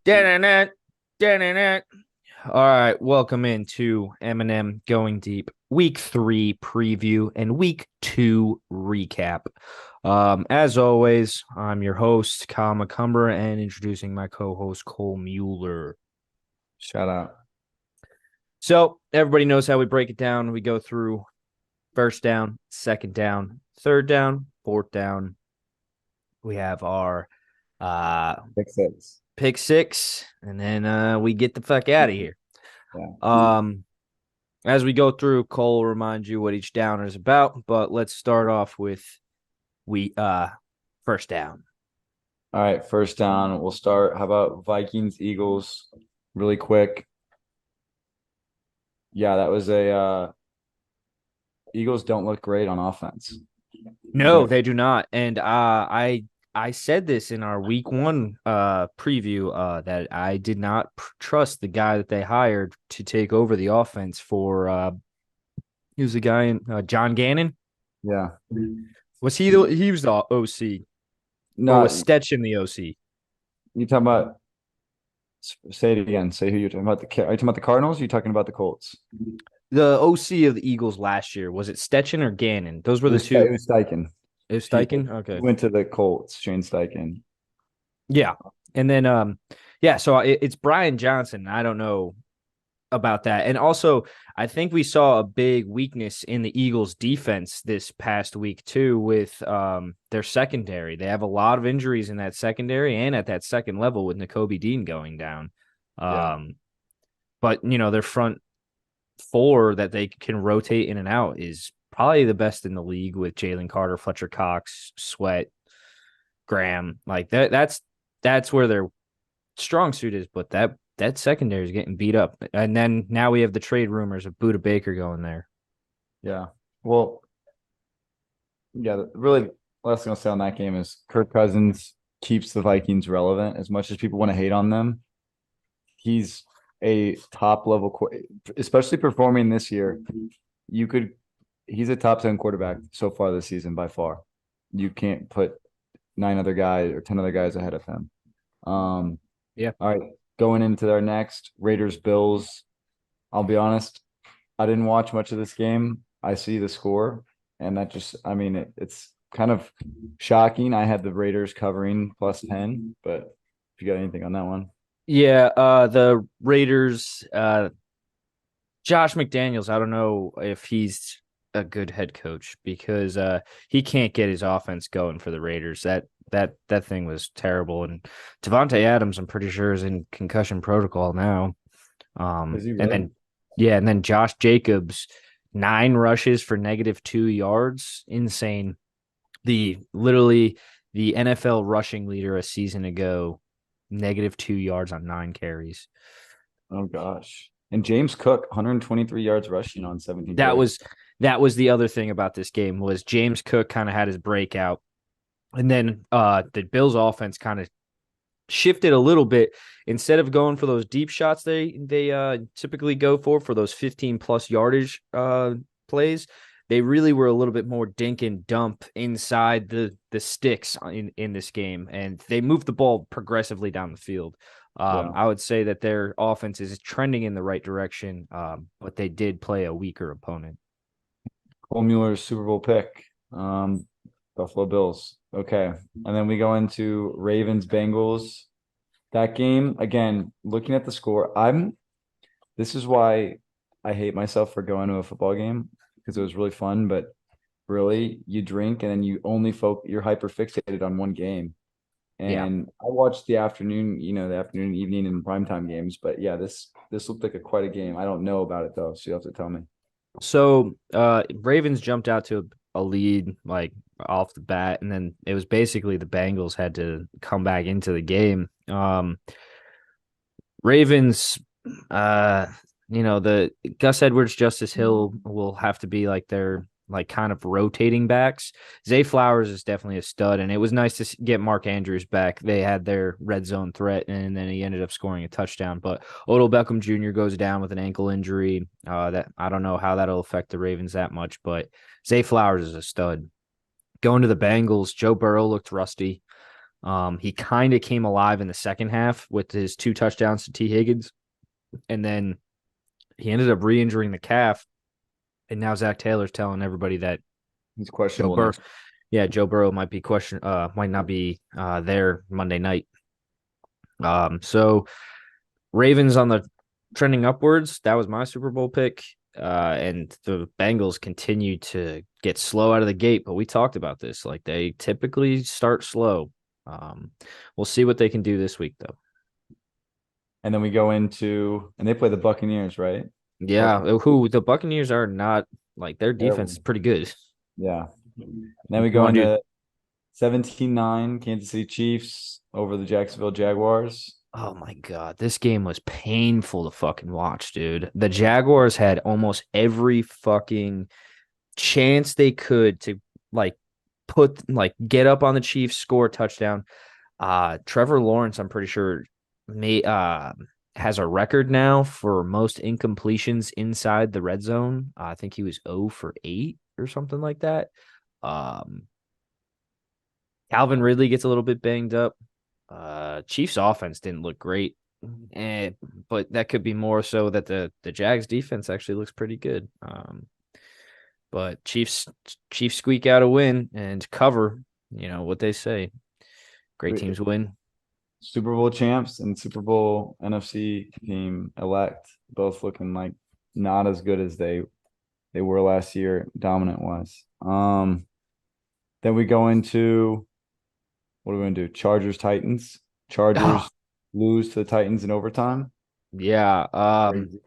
Da-na-na, da-na-na. All right, welcome into MnM Going Deep, Week 3 preview and Week 2 recap. As always, I'm your host, Kyle McCumber, and introducing my co-host, Cole Mueller. Shout out. So everybody knows how we break it down. We go through first down, second down, third down, fourth down. We have our Pick six. pick six, and then we get the fuck out of here. Yeah. Um, As we go through, Cole will remind you what each downer is about, but let's start off with we first down. All right. First down. We'll start. How about Vikings, Eagles? Really quick. Yeah, that was a Eagles don't look great on offense. No, But they do not. And I said this in our week 1 preview that I did not trust the guy that they hired to take over the offense for he was the guy in John Gannon. yeah. Was he was the OC or was No, Stetchen the OC? you talking about say it again. Say who you're talking about. Are you talking about the Cardinals? Or are you talking about the Colts? The OC of the Eagles last year, was it Stetchen or Gannon? Those were It the was two. it was Steichen. It was He Steichen? Okay. went to the Colts, Shane Steichen. Yeah. And then yeah, so it's Brian Johnson. I don't know about that. And also, I think we saw a big weakness in the Eagles defense this past week too with their secondary. They have a lot of injuries in that secondary and at that second level with Nakobe Dean going down. Yeah. Um but their front four that they can rotate in and out is probably the best in the league with Jalen Carter, Fletcher Cox, Sweat, Graham. Like that's where their strong suit is, but that secondary is getting beat up. And then now we have the trade rumors of Buda Baker going there. Yeah. Well, yeah, really last thing I'll say on that game is Kirk Cousins keeps the Vikings relevant as much as people want to hate on them. He's a top level, especially performing this year. You could, he's a top 10 quarterback so far this season by far. You can't put nine other guys or 10 other guys ahead of him. Um, Yeah. all right, going into our next Raiders Bills. I'll be honest, I didn't watch much of this game. I see the score, and that just, I mean, it's kind of shocking. I had the Raiders covering plus 10, but if you got anything on that one. Yeah, the Raiders, Josh McDaniels, I don't know if he's a good head coach because he can't get his offense going for the Raiders. That thing was terrible. And Devontae Adams, I'm pretty sure, is in concussion protocol now. Is he And really? then yeah, and then Josh Jacobs, 9 rushes for -2 yards. Insane. Literally the NFL rushing leader a season ago, -2 yards on 9 carries. Oh gosh. And James Cook, 123 yards rushing on 17 That carries. was that was the other thing about this game was James Cook kind of had his breakout. And then the Bills offense kind of shifted a little bit. Instead of going for those deep shots they typically go for those 15 plus yardage plays, they really were a little bit more dink and dump inside the sticks in this game, and they moved the ball progressively down the field. Yeah. I would say that their offense is trending in the right direction, but they did play a weaker opponent. Cole Mueller's Super Bowl pick. Buffalo Bills. Okay. And then we go into Ravens Bengals. That game, again, looking at the score, this is why I hate myself for going to a football game because it was really fun, but really you drink and then you're hyper fixated on one game. Yeah. And I watched the afternoon, the afternoon, evening, and primetime games. But yeah, this looked like quite a game. I don't know about it though, so you have to tell me. So Ravens jumped out to a lead like off the bat, and then it was basically the Bengals had to come back into the game. Ravens, uh, the Gus Edwards, Justice Hill will have to be like their like kind of rotating backs. Zay Flowers is definitely a stud, and it was nice to get Mark Andrews back. They had their red zone threat, and then he ended up scoring a touchdown. But Odell Beckham Jr. goes down with an ankle injury. That I don't know how that'll affect the Ravens that much, but Zay Flowers is a stud. Going to the Bengals, Joe Burrow looked rusty. He kind of came alive in the second half with his 2 touchdowns to T. Higgins, and then he ended up re-injuring the calf. And now Zach Taylor's telling everybody that He's Joe questionable Burrow, next. yeah, Joe Burrow might not be there Monday night. So Ravens on the trending upwards. That was my Super Bowl pick. And the Bengals continue to get slow out of the gate, but we talked about this. Like they typically start slow. We'll see what they can do this week, though. And then we go into, and they play the Buccaneers, right? Yeah, Buccaneers. who the Buccaneers are not like their defense is Terrible. pretty good. Yeah. Then You we go want to do? into 17-9 Kansas City Chiefs over the Jacksonville Jaguars. Oh my God, this game was painful to fucking watch, dude. The Jaguars had almost every fucking chance they could to like get up on the Chiefs, score a touchdown. Trevor Lawrence, I'm pretty sure, may has a record now for most incompletions inside the red zone. I think he was 0 for 8 or something like that. Um, Calvin Ridley gets a little bit banged up. Chiefs offense didn't look great. And but that could be more so that the Jags defense actually looks pretty good. But Chiefs squeak out a win and cover. You know what they say. Great We- teams win. Super Bowl champs and Super Bowl NFC team elect, both looking like not as good as they were last year, dominant wise. Then we go into, what are we gonna do? Chargers Titans. Oh, Chargers lose to the Titans in overtime. yeah. Crazy.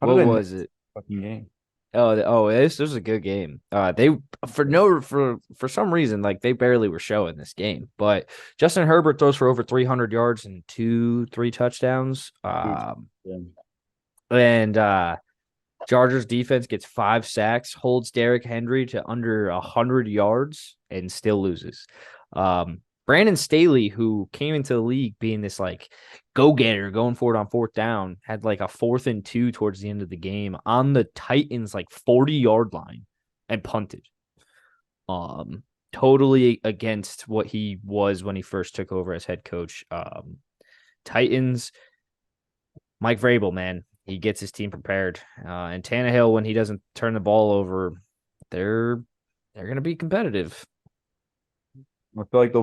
How What did I miss was this it? fucking game? This was a good game. They for some reason like they barely were showing this game, but Justin Herbert throws for over 300 yards and 3 touchdowns. Huge. Yeah. And Chargers defense gets 5 sacks, holds Derrick Henry to under 100 yards, and still loses. Brandon Staley, who came into the league being this like go getter, going for it on fourth down, had like a 4th and 2 towards the end of the game on the Titans like 40-yard line and punted. Totally against what he was when he first took over as head coach. Titans, Mike Vrabel, man, he gets his team prepared. And Tannehill, when he doesn't turn the ball over, they're going to be competitive. I feel like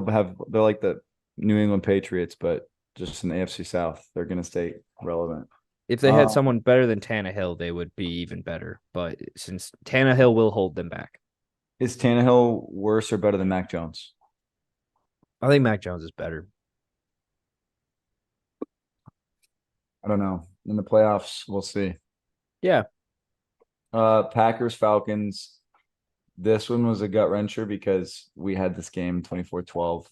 they're like the New England Patriots, but just in the AFC South. They're gonna stay relevant. If they had someone better than Tannehill, they would be even better. But since Tannehill will hold them back, Is Tannehill worse or better than Mac Jones? I think Mac Jones is better. I don't know. In the playoffs, we'll see. Yeah, Packers, Falcons. This one was a gut wrencher because we had this game 24-12.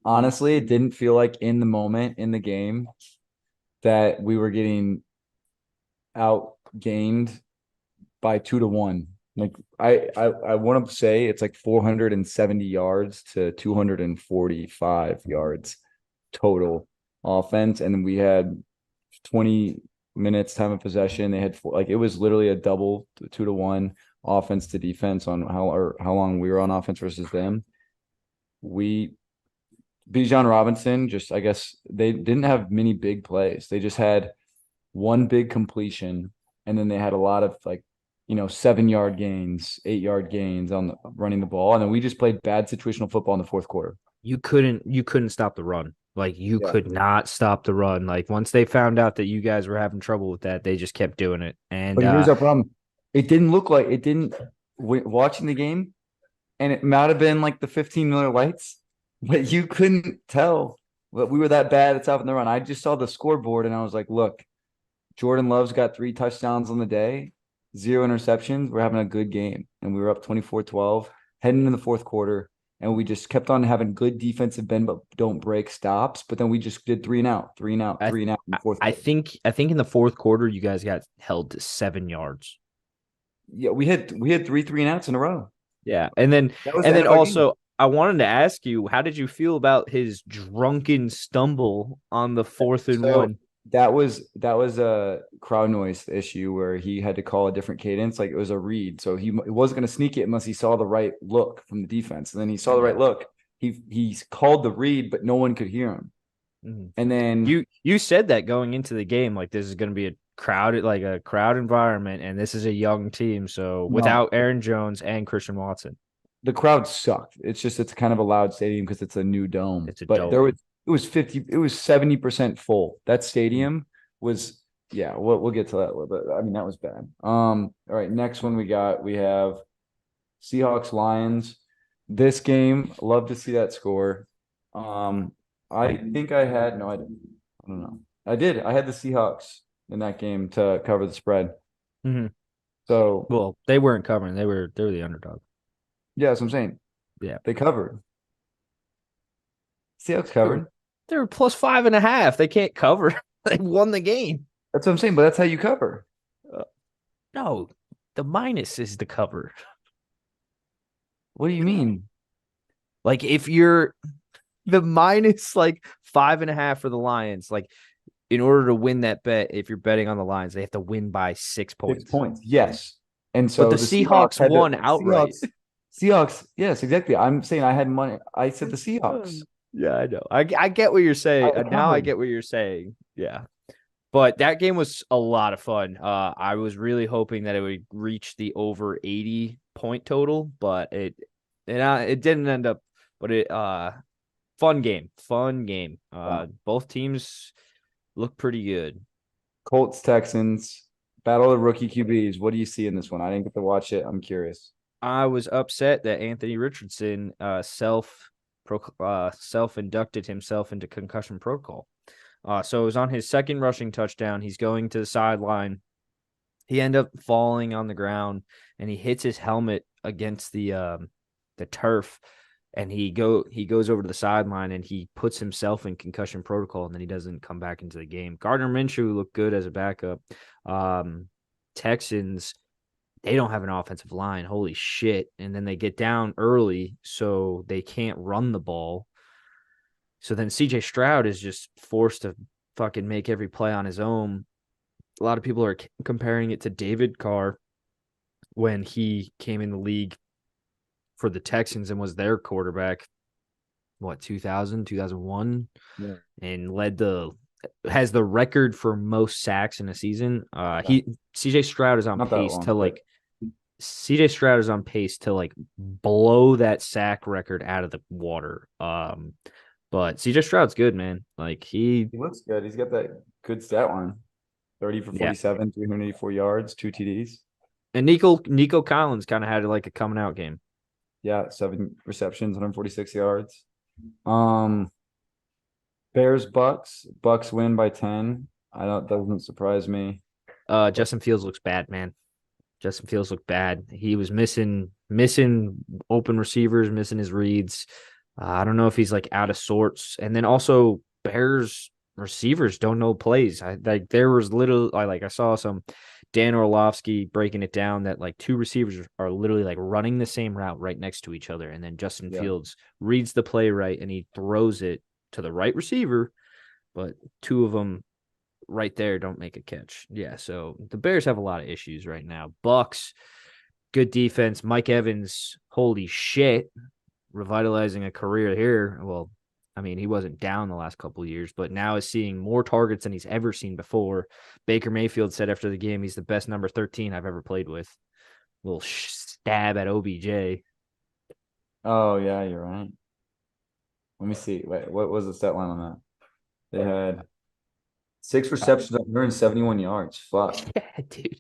Honestly, it didn't feel like in the moment in the game that we were getting outgained by 2-1. Like I want to say it's like 470 yards to 245 yards total offense, and we had 20 minutes time of possession. They had like it was literally a double 2-1 offense to defense on how long we were on offense versus them. We Bijan Robinson, just I guess they didn't have many big plays. They just had one big completion, and then they had a lot of like 7-yard gains, 8-yard gains on running the ball, and then we just played bad situational football in the fourth quarter. you couldn't stop the run. Like you Yeah. could not stop the run. Like once they found out that you guys were having trouble with that, they just kept doing it. And But here's our problem. It didn't look like it didn't watching the game, and it might have been like the 15 Miller Lights, but you couldn't tell that we were that bad at stopping the run. I just saw the scoreboard and I was like, look, Jordan Love's got 3 touchdowns on the day, 0 interceptions. We're having a good game. And we were up 24-12, heading in the fourth quarter. And we just kept on having good defensive bend, but don't break stops. But then we just did 3 and out, 3 and out, I 3 and out in the fourth I quarter. think in the fourth quarter you guys got held to 7 yards. Yeah, we had 3 and outs in a row. Yeah, and then That was the and end then of our game. also I wanted to ask you, how did you feel about his drunken stumble on the 4th and 1? So that was a crowd noise issue where he had to call a different cadence, like it was a read. So he wasn't going to sneak it unless he saw the right look from the defense, and then he saw the right Yeah, look, he's called the read, but no one could hear him. Mhm. And then You said that going into the game, like this is going to be a crowd environment, and this is a young team. So no, without Aaron Jones and Christian Watson, the crowd sucked. It's kind of a loud stadium because it's a new dome. it's a But dome. it was 70% full. That Mhm. stadium was yeah, we'll get to that a little bit. I mean, that was bad. All right, next one we have Seahawks Lions. This game, love to see that score. Um, I think I had no, I didn't. I don't know. I did. I had the Seahawks in that game to cover the spread. Mhm. So Well, they weren't covering; they were the underdog. yeah, that's what I'm saying. Yeah, They covered. Seahawks they were covered. they were plus 5.5. They can't cover. They won the game. That's what I'm saying, but that's how you cover. Uh, no, the minus is the cover. What do you mean? Like if you're the minus like 5.5 for the Lions, like in order to win that bet, if you're betting on the Lions, they have to win by 6 points. 6 points. Yes. And But the so the Seahawks Seahawks had the won outright. Seahawks, yes, exactly. I'm saying I had money. I said the Seahawks. Yeah, I know. I get what you're saying. I Now I covered. get what you're saying. Yeah. But that game was a lot of fun. I was really hoping that it would reach the over 80 point total, but it didn't end up. But it fun game, fun game. Yeah. Both teams look pretty good. Colts, Texans, battle of rookie QBs. What do you see in this one? I didn't get to watch it. I'm curious. I was upset that Anthony Richardson self inducted himself into concussion protocol. So it was on his second rushing touchdown. He's going to the sideline. He ended up falling on the ground, and he hits his helmet against the turf, and he goes over to the sideline, and he puts himself in concussion protocol, and then he doesn't come back into the game. Gardner Minshew looked good as a backup. Um, Texans, they don't have an offensive line. Holy shit. And then they get down early, so they can't run the ball. So then CJ Stroud is just forced to fucking make every play on his own. A lot of people are comparing it to David Carr when he came in the league for the Texans and was their quarterback, what, 2000, 2001, Yeah. and has the record for most sacks in a season. Yeah. He CJ Stroud is on Not that pace long, to but like CJ Stroud is on pace to like blow that sack record out of the water. But CJ Stroud's good, man. Like he looks good. He's got that good stat line. 30 for yeah. 47, 384 yards, 2 TDs. And Nico Collins kind of had like a coming out game. Yeah, 7 receptions, 146 yards. Um, Bears, Bucks. Bucks win by 10. I don't doesn't surprise me. But Justin Fields looks bad, man. Justin Fields looked bad. He was missing open receivers, missing his reads. I don't know if he's like out of sorts. And then also Bears receivers don't know plays. Like there was I saw some Dan Orlovsky breaking it down that like two receivers are literally like running the same route right next to each other, and then Justin yeah. Fields reads the play right and he throws it to the right receiver, but two of them right there don't make a catch. Yeah, so the Bears have a lot of issues right now. Bucks, good defense. Mike Evans, holy shit, revitalizing a career here. Well, I mean, he wasn't down the last couple of years, but now is seeing more targets than he's ever seen before. Baker Mayfield said after the game he's the best number 13 I've ever played with. Little stab at OBJ. Oh yeah, you're right. Let me see. Wait, what was the stat line on that? They had 6 receptions, 171 yards. Fuck. Yeah, dude.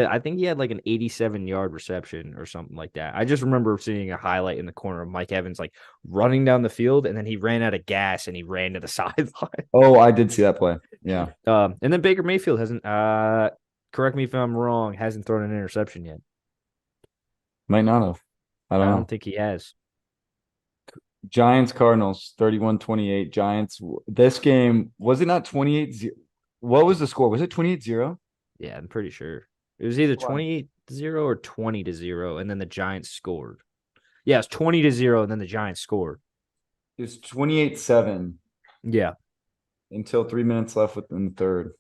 I think he had like an 87-yard reception or something like that. I just remember seeing a highlight in the corner of Mike Evans like running down the field, and then he ran out of gas and he ran to the sideline. Oh, I did see that play. Yeah. And then Baker Mayfield hasn't correct me if I'm wrong, hasn't thrown an interception yet. Might not have. I I don't don't know. think he has. Giants, Cardinals, 31-28. Giants. This game, was it not 28-0? What was the score? Was it 28-0? Yeah, I'm pretty sure. It was either 28-0 or 20-0, and then the Giants scored. Yeah, it's 20-0, and then the Giants scored. It was 28-7 Yeah. until 3 minutes left within the third.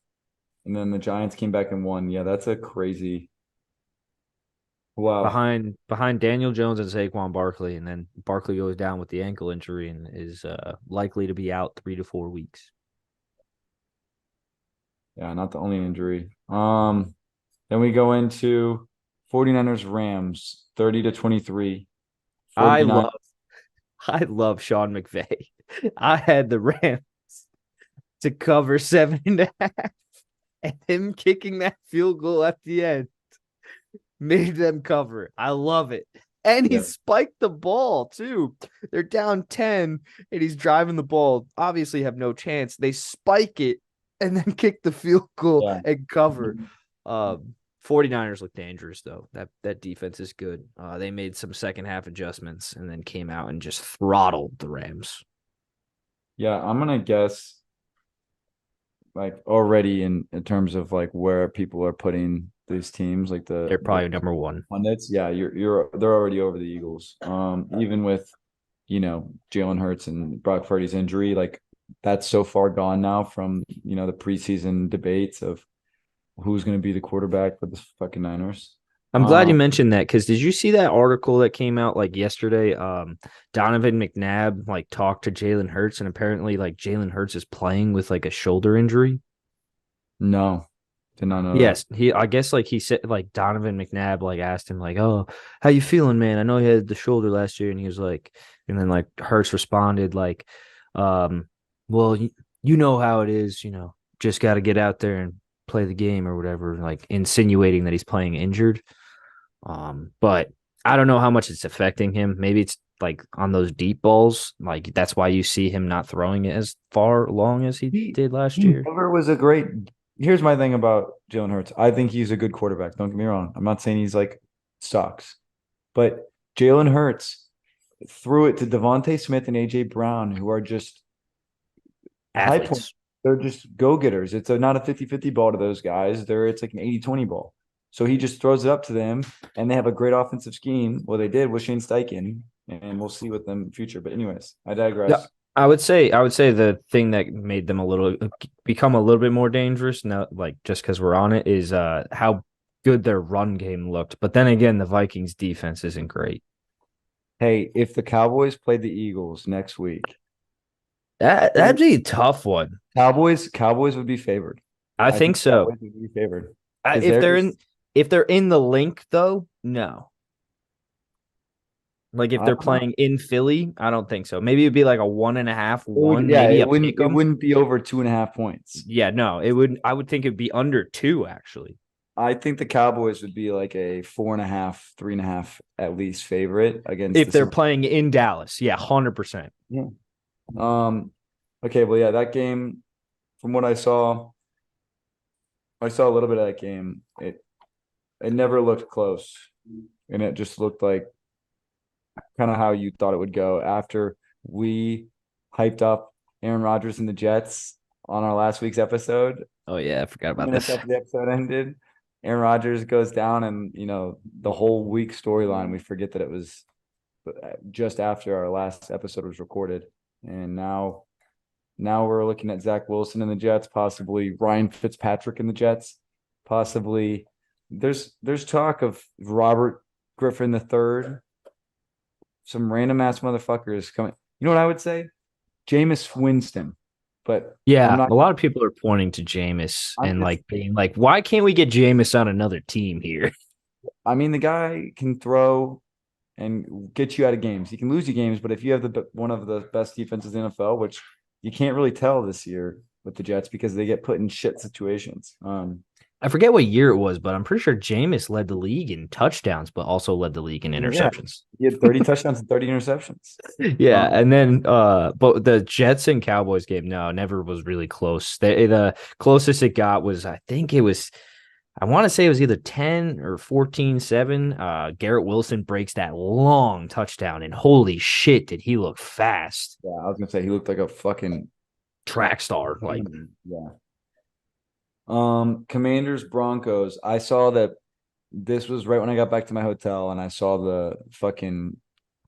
And then the Giants came back and won. Yeah, that's a crazy. Wow. behind Daniel Jones and Saquon Barkley, and then Barkley goes down with the ankle injury and is likely to be out 3 to 4 weeks. Yeah, not the only injury. Then we go into 49ers Rams 30-23. I 49. love I love Sean McVay. I had the Rams to cover 7.5, and him kicking that field goal at the end made them cover. I love it. And he Yeah. spiked the ball too. They're down 10 and he's driving the ball. Obviously have no chance. They spike it and then kick the field goal Yeah. and cover. 49ers look dangerous though. That defense is good. They made some second half adjustments and then came out and just throttled the Rams. Yeah, I'm gonna guess like already in terms of like where people are putting these teams, like They're the probably number one. pundits. Yeah, you're they're already over the Eagles. Even with Jalen Hurts and Brock Purdy's injury, like that's so far gone now from the preseason debates of who's going to be the quarterback for the fucking Niners. I'm glad you Um, mentioned that because did you see that article that came out like yesterday? Donovan McNabb like talked to Jalen Hurts and apparently like Jalen Hurts is playing with like a shoulder injury. no, did not know that. Yes, I guess like he said like Donovan McNabb like asked him like, "Oh, how you feeling, man? I know you had the shoulder last year," and he was like, and then like Hurts responded like, um, "Well, you know how it is, just got to get out there and play the game or whatever," like insinuating that he's playing injured. But I don't know how much it's affecting him. Maybe it's like on those deep balls, like that's why you see him not throwing it as far long as he He did last he year. never was a great. Here's my thing about Jalen Hurts. I think he's a good quarterback. Don't get me wrong. I'm not saying he's like sucks, but Jalen Hurts threw it to Devontae Smith and AJ Brown, who are just high point. Athletes. They're just go-getters. It's not a 50-50 ball to those guys. It's like an 80-20 ball. So he just throws it up to them, and they have a great offensive scheme. Well, they did with Shane Steichen, and we'll see with them in the future. But anyways, I Yeah, digress. I would say the thing that made them become a little bit more dangerous now, like just because we're on it, is how good their run game looked. But then again, the Vikings defense isn't great. Hey, if the Cowboys played the Eagles next week, That'd be a tough one. Cowboys would be favored. I I think think so. Cowboys would be favored I, because if they're they're just. in if they're in the link though, no. Like if I they're don't know. playing in Philly, I don't think so. Maybe it'd be like a 1.5, It would, one, yeah, maybe it a wouldn't pick it 'em. wouldn't be over 2.5 points. Yeah, no, it would. I would think it'd be under 2 actually. I think the Cowboys would be like a 4.5, 3.5 at least favorite against If the they're San. playing in Dallas, yeah, 100%. Yeah. Okay, well, yeah, that game, from what I saw a little bit of that game. It never looked close, and it just looked like kind of how you thought it would go after we hyped up Aaron Rodgers and the Jets on our last week's episode. Oh yeah, I forgot about Minutes this. after the episode ended, Aaron Rodgers goes down, and the whole week storyline. We forget that it was just after our last episode was recorded, and now we're looking at Zach Wilson and the Jets, possibly Ryan Fitzpatrick and the Jets, possibly. There's talk of Robert Griffin III, some random ass motherfuckers coming. You know what I would say? Jameis Winston, but I'm Yeah, not. a lot of people are pointing to Jameis I'm and just. like being like, why can't we get Jameis on another team here? I mean, the guy can throw and get you out of games. He can lose you games, but if you have one of the best defenses in the NFL, which you can't really tell this year with the Jets because they get put in shit situations. I forget what year it was, but I'm pretty sure Jameis led the league in touchdowns, but also led the league in Yeah, interceptions. he had 30 touchdowns and 30 interceptions. Yeah, Um, and then but the Jets and Cowboys game, no, never was really close. The closest it got was I want to say it was either 10 or 14-7. Garrett Wilson breaks that long touchdown, and holy shit, did he look fast. yeah, I was gonna say he looked like a fucking Track star. Like yeah. Commanders Broncos. I saw that this was right when I got back to my hotel, and I saw the fucking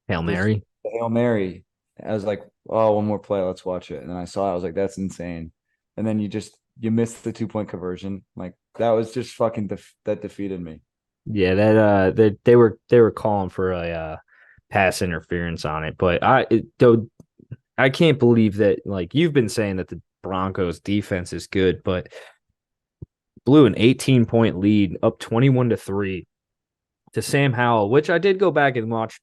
Hail this Mary. the Hail Mary. I was like, oh, one more play, let's watch it. And then I saw it, I was like, that's insane. And then you missed the 2-point conversion. Like that was just fucking that defeated me. Yeah, they were calling for a pass interference on it, but though I can't believe that like you've been saying that the Broncos defense is good, but blew an 18-point lead up 21-3 to Sam Howell, which I did go back and watch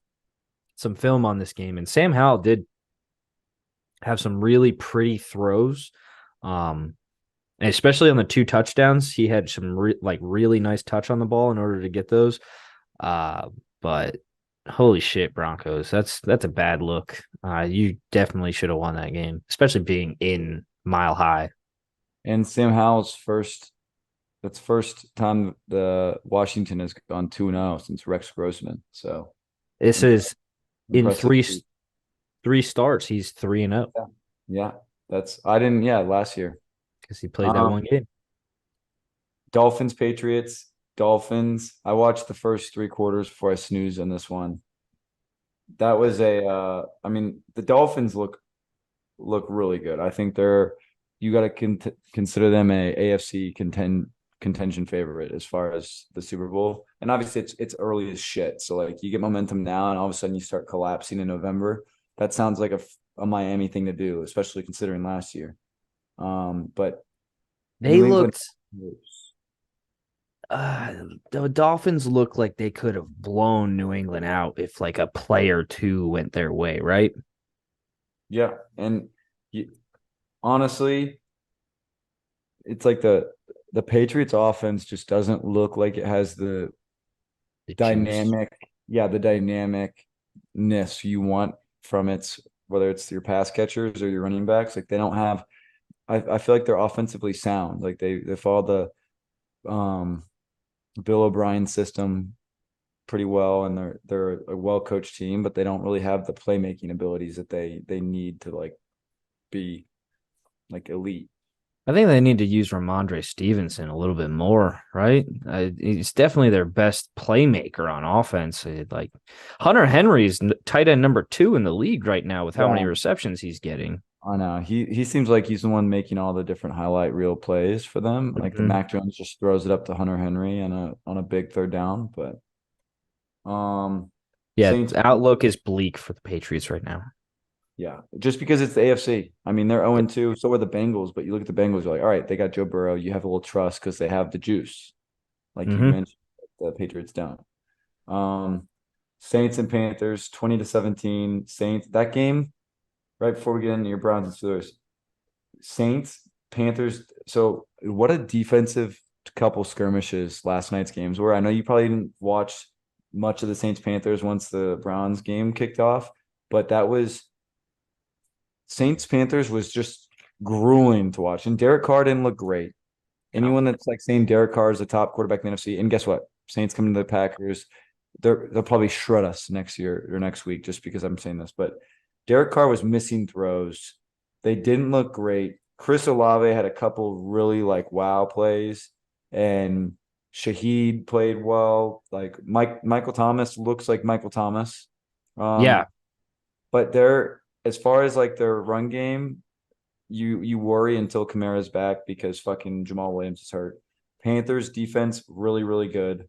some film on this game, and Sam Howell did have some really pretty throws. Um, and especially on the two touchdowns, he had some really nice touch on the ball in order to get those. Uh, but holy shit, Broncos, that's a bad look. You definitely should have won that game, especially being in Mile High. And Sam Howell's that's first time the Washington has gone 2-0 since Rex Grossman. So This is in impressive. three starts. He's 3-0 Yeah. Yeah. That's I didn't yeah, last year. because he played that Um one game. Dolphins, Patriots, Dolphins. I watched the first three quarters before I snoozed on this one. That was I mean, the Dolphins look really good. I think they're you got to consider them a AFC contention favorite as far as the Super Bowl. And obviously it's early as shit. So like you get momentum now and all of a sudden you start collapsing in November. That sounds like a Miami thing to do, especially considering last year. But They New England, looked uh, the Dolphins look like they could have blown New England out if like a play or two went their way, right? yeah. And you, honestly, it's like the Patriots offense just doesn't look like it has the The juice. dynamic, yeah, the dynamicness you want from its whether it's your pass catchers or your running backs. Like they don't have I feel like they're offensively sound. Like they follow the Bill O'Brien system pretty well and they're a well coached team, but they don't really have the playmaking abilities that they need to like be like elite. I think they need to use Ramondre Stevenson a little bit more, right? He's definitely their best playmaker on offense. Like Hunter Henry's tight end number 2 in the league right now with how many Yeah. receptions he's getting. I know. He seems like he's the one making all the different highlight reel plays for them. Like the Mm-hmm. Mac Jones just throws it up to Hunter Henry on a big third down. But um Yeah, Saints, the outlook is bleak for the Patriots right now. yeah. Just because it's the AFC. I mean, they're 0-2, so are the Bengals, but you look at the Bengals, you're like, all right, they got Joe Burrow. You have a little trust because they have the juice, like you Mm-hmm. mentioned, the Patriots don't. Um Saints and Panthers, 20-17. Saints, that game, right before we get into your Browns and Steelers. Saints, Panthers. So what a defensive couple skirmishes last night's games were. I know you probably didn't watch much of the Saints Panthers once the Browns game kicked off, but that was Saints Panthers was just grueling to watch. And Derek Carr didn't look great. No. Anyone that's like saying Derek Carr is the top quarterback in the NFC, and guess what? Saints coming to the Packers, they'll probably shred us next year or next week just because I'm saying this. But Derek Carr was missing throws. They didn't look great. Chris Olave had a couple really like wow plays, and Shaheed played well. Like Michael Thomas looks like Michael Thomas. Yeah. Um, but they're as far as like their run game, you worry until Kamara's back because fucking Jamal Williams is hurt. Panthers defense really really good,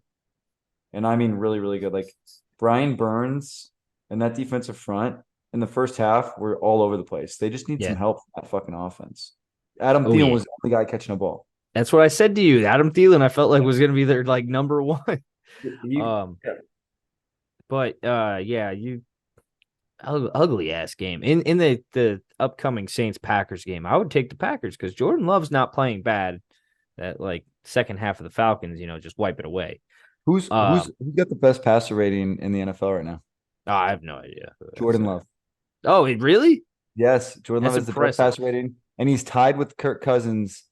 and I mean really really good. Like Brian Burns and that defensive front in the first half were all over the place. They just need some Yeah. help from that fucking offense. Adam Oh Thielen yeah. was the only guy catching a ball. That's what I said to you. Adam Thielen, I felt like was going to be their like number one. He, Um, but yeah, you ugly ass game in the upcoming Saints Packers game. I would take the Packers because Jordan Love's not playing bad. That like second half of the Falcons, just wipe it away. who's got the best passer rating in the NFL right now? I have no idea. Jordan Love. Oh, it really? Yes, Jordan Love That's has the best impressive. passer rating, and he's tied with Kirk Cousins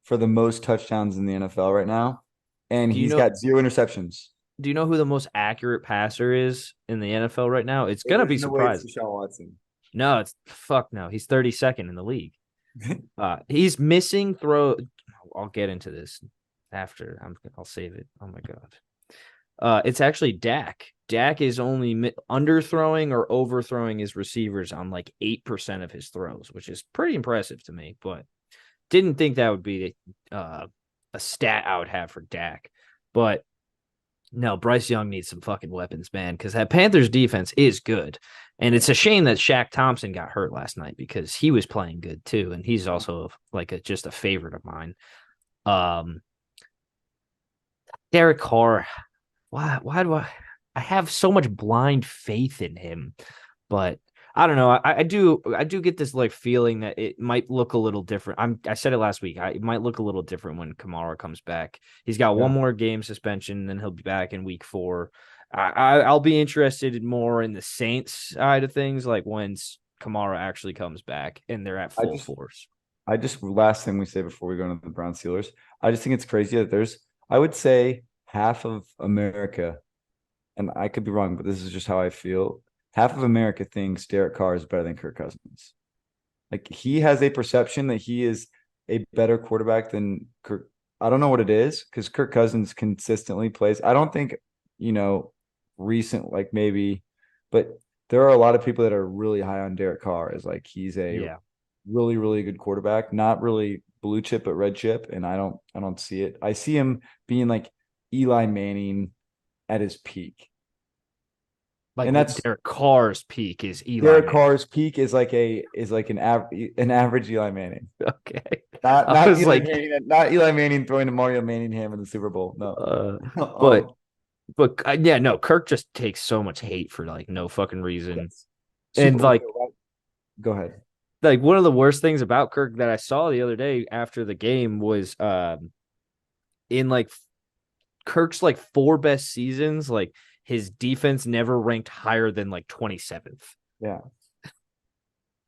for the most touchdowns in the NFL right now. And Do you he's know? got zero interceptions. Do you know who the most accurate passer is in the NFL right now? It's Hey, gonna there's be no way it's surprising. Deshaun Watson. No, it's fuck no. He's 32nd in the league. He's missing throw. I'll get into this after. I'll save it. Oh my god. It's actually Dak. Dak is only underthrowing or overthrowing his receivers on like 8% of his throws, which is pretty impressive to me. But didn't think that would be a stat I would have for Dak. But No, Bryce Young needs some fucking weapons, man, because that Panthers defense is good. And it's a shame that Shaq Thompson got hurt last night because he was playing good too. And he's also like just a favorite of mine. Um, Derek Carr, why do I have so much blind faith in him? But I don't know. I do get this like feeling that it might look a little different. I said it last week. It might look a little different when Kamara comes back. He's got one Yeah. more game suspension, and then he'll be back in week 4. I'll be interested more in the Saints side of things, like when Kamara actually comes back and they're at I full just force. I just last thing we say before we go into the Brown Steelers. I just think it's crazy that there's I would say half of America, and I could be wrong, but this is just how I feel. Half of America thinks Derek Carr is better than Kirk Cousins. Like he has a perception that he is a better quarterback than Kirk. I don't know what it is because Kirk Cousins consistently plays. I don't think, you know, recent like maybe, but there are a lot of people that are really high on Derek Carr as like he's a Yeah. really, really good quarterback, not really blue chip but red chip. And I don't see it. I see him being like Eli Manning at his peak. Like And that's Derek Carr's peak is Eli Derek Manning. Carr's peak is like an average Eli Manning. Okay. Not I not was Eli like, Manning, not Eli Manning throwing to Mario Manningham in the Super Bowl. No. uh, but um, yeah, no, Kirk just takes so much hate for like no fucking reason. yes. And Super. Go ahead. like one of the worst things about Kirk that I saw the other day after the game was in like Kirk's like 4 best seasons, like his defense never ranked higher than like 27th. Yeah.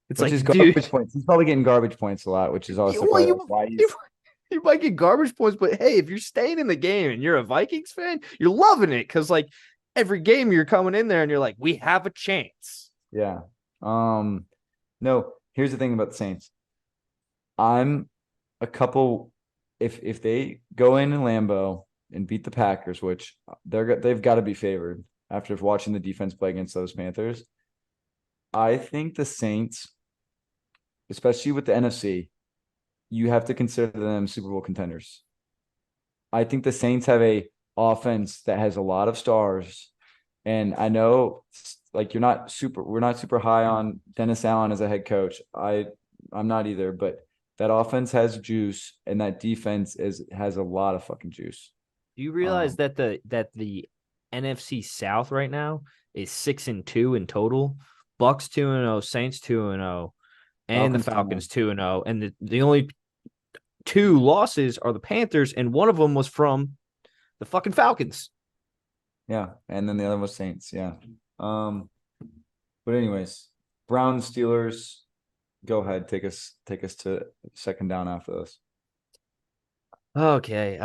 It's Which is like, dude, garbage points. He's probably getting garbage points a lot, which is also well, probably like why you he's you might get garbage points, but hey, if you're staying in the game and you're a Vikings fan, you're loving it because like every game you're coming in there and you're like, we have a chance. yeah. No, here's the thing about the Saints. I'm a couple if they go in Lambeau and beat the Packers, which they've got to be favored after watching the defense play against those Panthers. I think the Saints, especially with the NFC, you have to consider them Super Bowl contenders. I think the Saints have a offense that has a lot of stars, and I know like we're not super high on Dennis Allen as a head coach. I'm not either, but that offense has juice, and that defense has a lot of fucking juice. Do you realize Um, that the NFC South right now is 6-2 in total? Bucks 2-0, Saints 2-0, and the Falcons 2-0. Falcons 2-0. And the only 2 losses are the Panthers, and one of them was from the fucking Falcons. Yeah, and then the other was Saints. Yeah. Um, but anyways, Browns Steelers. Go ahead, take us to second down after this. Okay.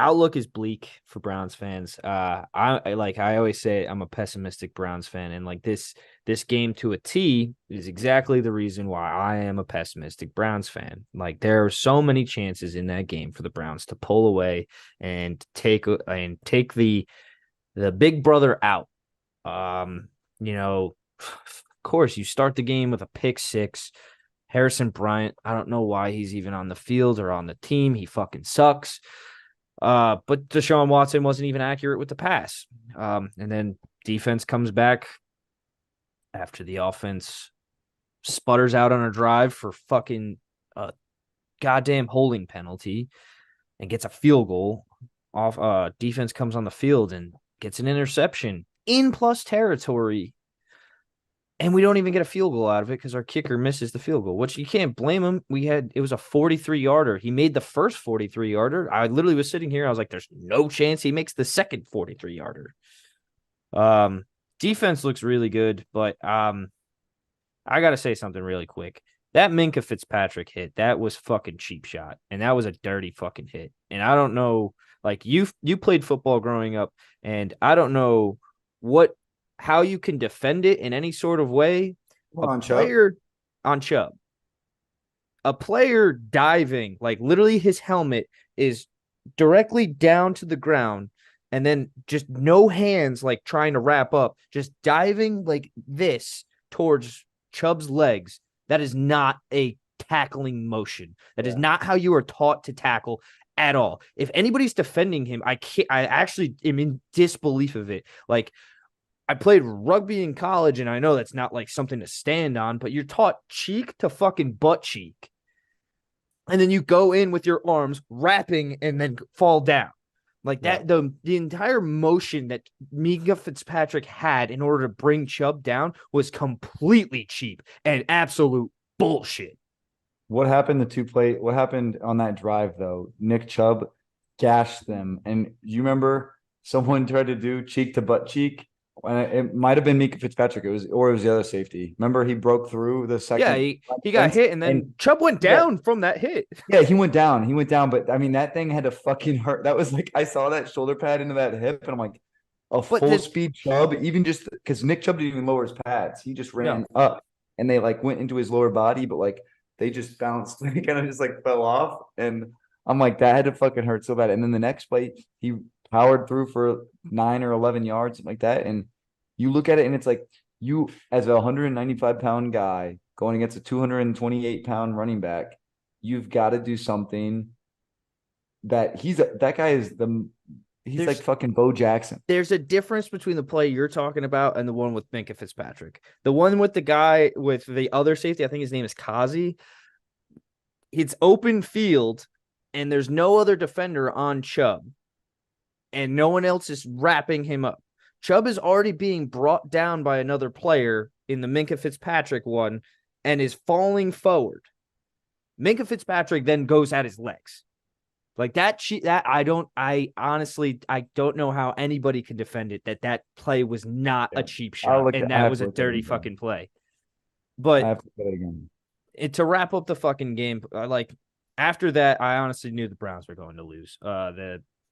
Outlook is bleak for Browns fans. I always say I'm a pessimistic Browns fan, and like this game to a T is exactly the reason why I am a pessimistic Browns fan. Like there are so many chances in that game for the Browns to pull away and take the big brother out. Um, of course, you start the game with a pick six. Harrison Bryant, I don't know why he's even on the field or on the team. He fucking sucks. But Deshaun Watson wasn't even accurate with the pass. And then defense comes back after the offense sputters out on a drive for fucking a goddamn holding penalty and gets a field goal. Off defense comes on the field and gets an interception in plus territory. And we don't even get a field goal out of it because our kicker misses the field goal, which you can't blame him. It was a 43-yarder. He made the first 43-yarder. I literally was sitting here. I was like, there's no chance he makes the second 43-yarder. Defense looks really good, but I gotta say something really quick. That Minka Fitzpatrick hit, that was fucking cheap shot. And that was a dirty fucking hit. And I don't know, like you played football growing up, and I don't know what how you can defend it in any sort of way. Come A on, Chubb. player on Chubb, a player diving, like literally his helmet is directly down to the ground, and then just no hands, like trying to wrap up, just diving like this towards Chubb's legs. That is not a tackling motion. That is Yeah. not how you are taught to tackle at all. If anybody's defending him, I can't. I actually am in disbelief of it. Like, I played rugby in college, and I know that's not like something to stand on, but you're taught cheek to fucking butt cheek. And then you go in with your arms wrapping and then fall down. Like Yeah. that, the entire motion that Mika Fitzpatrick had in order to bring Chubb down was completely cheap and absolute bullshit. What happened what happened on that drive though? Nick Chubb gashed them. And you remember someone tried to do cheek to butt cheek? And it might have been Mika Fitzpatrick. It was the other safety. Remember he broke through the Yeah, second he got fence hit, and and then Chubb went yeah, down from that hit. yeah, he went down. He went down, but I mean that thing had to fucking hurt. That was like I saw that shoulder pad into that hip, and I'm like, a But full speed Chubb, even just because Nick Chubb didn't even lower his pads. He just no, ran up and they like went into his lower body, but like they just bounced, they kind of just like fell off. And I'm like, that had to fucking hurt so bad. And then the next play, he powered through for 9 or 11 yards, something like that. And you look at it and it's like you as a 195-pound guy going against a 228-pound running back, you've got to do something that guy is he's there's like fucking Bo Jackson. there's a difference between the play you're talking about and the one with Minka Fitzpatrick. The one with the guy with the other safety, I think his name is Kazi. It's open field, and there's no other defender on Chubb, and no one else is wrapping him up. Chubb is already being brought down by another player in the Minka Fitzpatrick one and is falling forward. Minka Fitzpatrick then goes at his legs. Like that I honestly don't know how anybody can defend it that play was not a cheap shot and I that have was to a look at it dirty again. fucking play. I But have to look at it again. to wrap up the fucking game, like after that, I honestly knew the Browns were going to lose.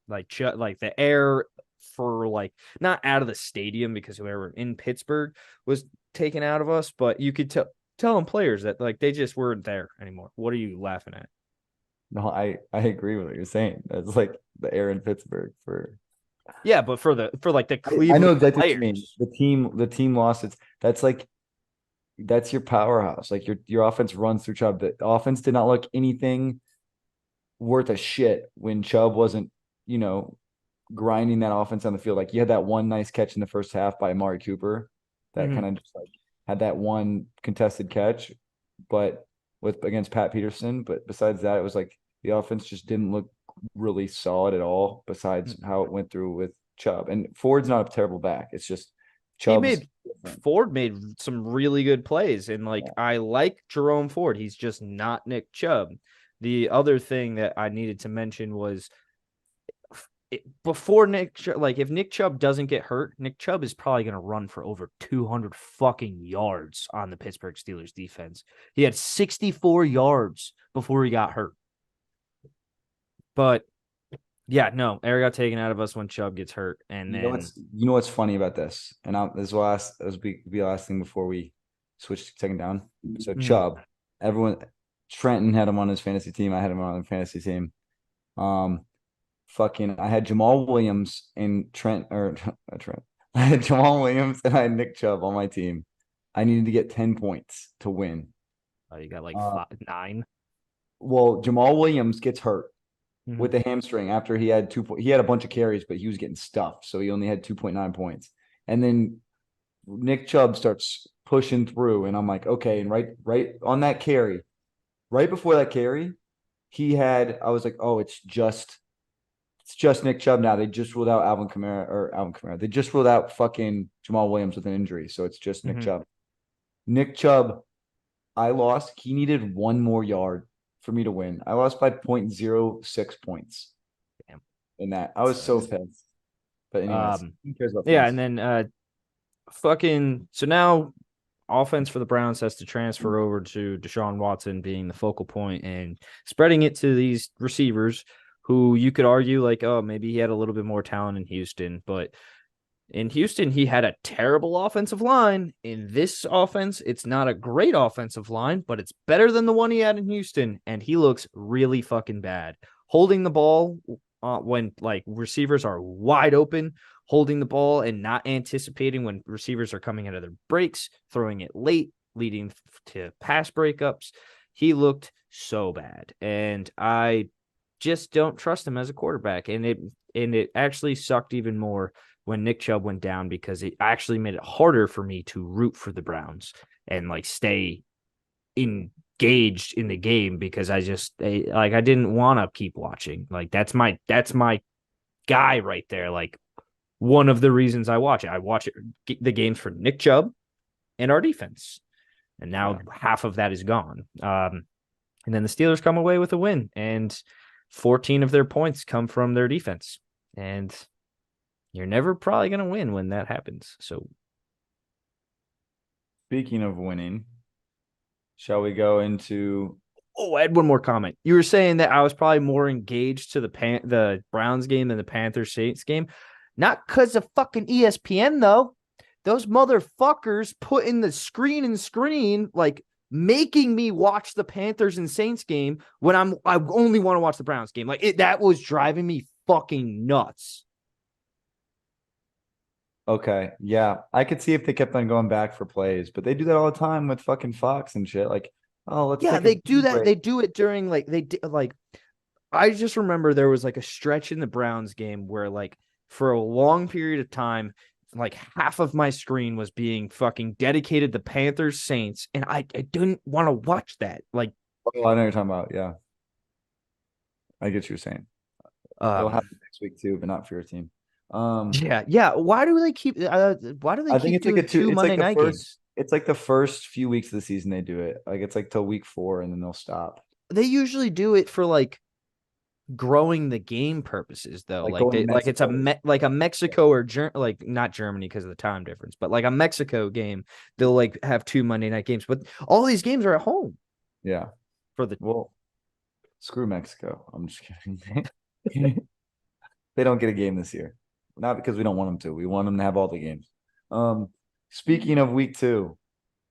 Like the air for like not out of the stadium because we were in Pittsburgh was taken out of us, but you could tell them players that like they just weren't there anymore. What are you laughing at? No, I agree with what you're saying. That's like the air in Pittsburgh for Yeah, but for like the I know Cleveland exactly what you mean. players. The team lost. That's like that's your powerhouse. Like your offense runs through Chubb. The offense did not look anything worth a shit when Chubb wasn't, you know, grinding that offense on the field. Like you had that one nice catch in the first half by Amari Cooper that Mm-hmm. kind of just like had that one contested catch, but with against Pat Peterson. But besides that, it was like the offense just didn't look really solid at all, besides how it went through with Chubb. And Ford's not a terrible back. It's just He Chubb's made different. Ford made some really good plays, and like Yeah. I like Jerome Ford. He's just not Nick Chubb. The other thing that I needed to mention was before like if Nick Chubb doesn't get hurt, Nick Chubb is probably going to run for over 200 fucking yards on the Pittsburgh Steelers defense. He had 64 yards before he got hurt. But yeah, no, air got taken out of us when Chubb gets hurt, and then You know what's funny about this, and this will last as be the last thing before we switch to second down. So Chubb, everyone, Trenton had him on his fantasy team. I had him on the fantasy team. Um, fucking, I had Jamal Williams and Trent or Trent. I had Jamal Williams and I had Nick Chubb on my team. I needed to get 10 points to win. you got like Uh, 9. well, Jamal Williams gets hurt Mm-hmm. with the hamstring after he had he had a bunch of carries, but he was getting stuffed, so he only had 2.9 points. And then Nick Chubb starts pushing through, and I'm like, okay, and right on that carry, right before that carry, I was like, oh, it's just Nick Chubb now. They just ruled out Alvin Kamara. They just ruled out fucking Jamal Williams with an injury, so it's just Nick Mm-hmm. Chubb. Nick Chubb, I lost. He needed one more yard for me to win. I lost by 0.06 points. Damn. In that, I was so pissed. But anyways, who cares about Yeah, and fantasy? then fucking so now offense for the Browns has to transfer over to Deshaun Watson being the focal point and spreading it to these receivers who you could argue like, oh, maybe he had a little bit more talent in Houston, but in Houston, he had a terrible offensive line. In this offense, it's not a great offensive line, but it's better than the one he had in Houston, and he looks really fucking bad. Holding the ball when like receivers are wide open, holding the ball and not anticipating when receivers are coming out of their breaks, throwing it late, leading to pass breakups. He looked so bad, and I just don't trust him as a quarterback. And it actually sucked even more when Nick Chubb went down because it actually made it harder for me to root for the Browns and like stay engaged in the game because I didn't want to keep watching. Like that's my guy right there. Like one of the reasons I watch it. I watch the games for Nick Chubb and our defense. And now Yeah. half of that is gone. And then the Steelers come away with a win, and 14 of their points come from their defense. And you're never probably going to win when that happens. So, Speaking of winning, shall we go into I had one more comment. You were saying that I was probably more engaged to the Browns game than the Panthers Saints game. Not because of fucking ESPN, though. Those motherfuckers put in the screen, like making me watch the Panthers and Saints game when I only want to watch the Browns game. That was driving me fucking nuts. Okay, yeah, I could see if they kept on going back for plays, but they do that all the time with fucking Fox and shit. Like, oh, let's Yeah, take a they do beer that. break. They do it during like I just remember there was like a stretch in the Browns game where like for a long period of time, like half of my screen was being fucking dedicated to Panthers Saints, and I didn't want to watch that. Like, Oh, I know what you're talking about. Yeah, I get what you're saying. It'll um, happen next week too, but not for your team. Um, yeah. Why do they I think keep it's like a doing two. two It's like Monday the night first. games? It's like the first few weeks of the season they do it. Like it's like till week 4, and then they'll stop. They usually do it for like growing the game purposes though, Like going to like it's a Mexico. like a Mexico or like not Germany because of the time difference, but like a Mexico game, they'll like have two Monday night games, but all these games are at home Yeah. for the Well, screw Mexico. I'm just kidding. They don't get a game this year. Not because we don't want them to. We want them to have all the games. Um, Speaking of week 2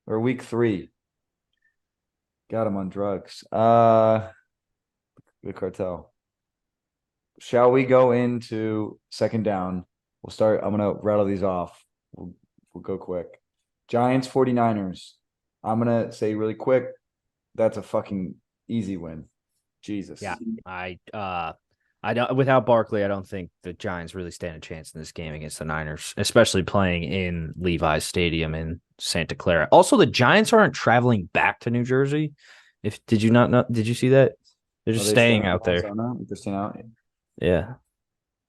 or week 3, got them on drugs. The cartel. Shall we go into second down? We'll start. I'm gonna rattle these off. We'll go quick. Giants 49ers. I'm gonna say really quick. That's a fucking easy win. yeah. Jesus. I don't without Barkley, I don't think the Giants really stand a chance in this game against the Niners, especially playing in Levi's Stadium in Santa Clara. Also, the Giants aren't traveling back to New Jersey. If did you not know? Did you see that? They're Are just they staying staying in out there. Arizona? They're staying out. Yeah.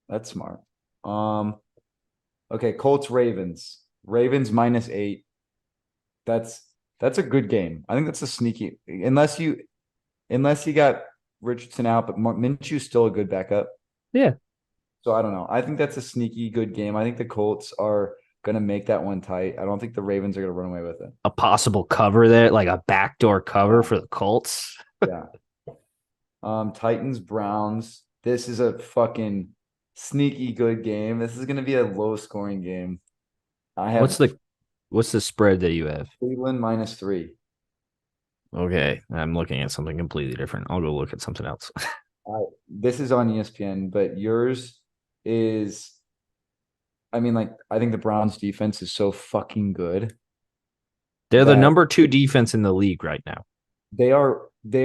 That's smart. Um, okay, Colts Ravens. Ravens -8. That's that's a good game. I think that's a sneaky unless you got Richardson out, but Minshew's still a good backup. Yeah. So I don't know. I think that's a sneaky good game. I think the Colts are gonna make that one tight. I don't think the Ravens are gonna run away with it. A possible cover there, like a backdoor cover Yeah, for the Colts. yeah. Titans Browns. This is a fucking sneaky good game. This is gonna be a low scoring game. I What's have the what's the spread that you have? Cleveland -3. Okay, I'm looking at something completely different. I'll go look at something else. This is on ESPN, but yours is. I mean, like, I think the Browns defense is so fucking good They're the that number two defense in the league right now. they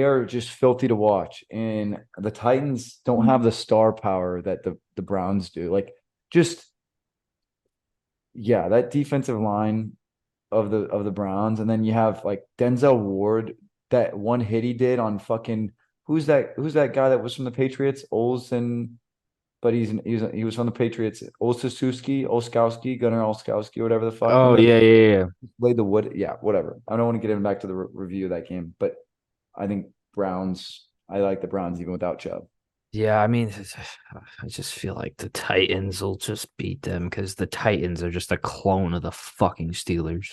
are just filthy to watch. And the Titans don't have the star power that the Browns do. Like, just yeah, that defensive line of the Browns, and then you have like Denzel Ward, that one hit he did on fucking who's that guy that was from the Patriots? Olsen, but he was from the Patriots. Gunnar Olskowski, whatever the fuck. Oh Remember yeah, that yeah, yeah. played the wood? Yeah, whatever. I don't want to get him back to the review of that game, but I think Browns. I like the Browns even without Chubb. Yeah, I mean, I just feel like the Titans will just beat them because the Titans are just a clone of the fucking Steelers.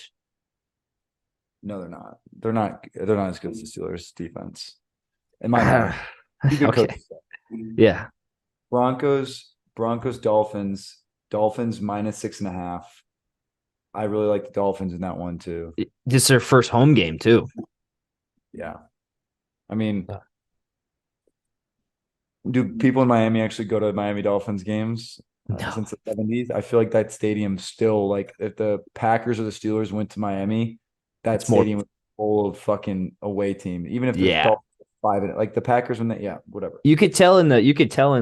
No, they're not. They're not. They're not as good as the Steelers defense, in my mind. Two good Okay. coaches. Yeah. Broncos, Dolphins. Dolphins -6.5. I really like the Dolphins in that one too. This is their first home game, too. Yeah. I mean, Uh, do people in Miami actually go to Miami Dolphins games No, since the 70s? I feel like that stadium still, like, if the Packers or the Steelers went to Miami, that it's more. stadium was full of fucking away team. Even if the Yeah. Dolphins 5 in it. Like the Packers when they, yeah, whatever. You could tell in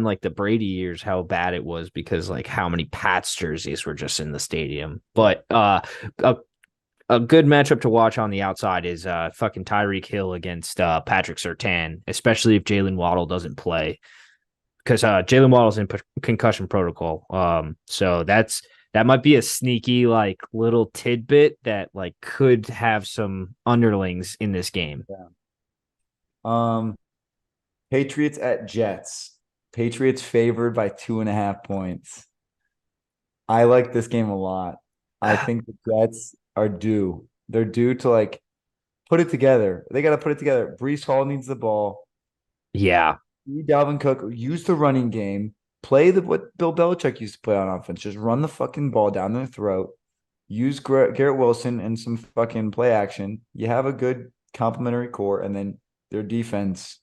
like the Brady years how bad it was because like how many Pats jerseys were just in the stadium. But a a good matchup to watch on the outside is fucking Tyreek Hill against Patrick Surtain, especially if Jalen Waddle doesn't play because Jalen Waddle's in concussion protocol. So that might be a sneaky like little tidbit that like could have some underlings in this game. Yeah. Um, Patriots at Jets. Patriots favored by 2.5 points. I like this game a lot. I think the Jets are due. They're due to like put it together. They got to put it together. Brees Hall needs the ball. Yeah, Dalvin Cook use the running game. Play the what Bill Belichick used to play on offense. Just run the fucking ball down their throat. Use Garrett Wilson and some fucking play action. You have a good complementary core, and then their defense.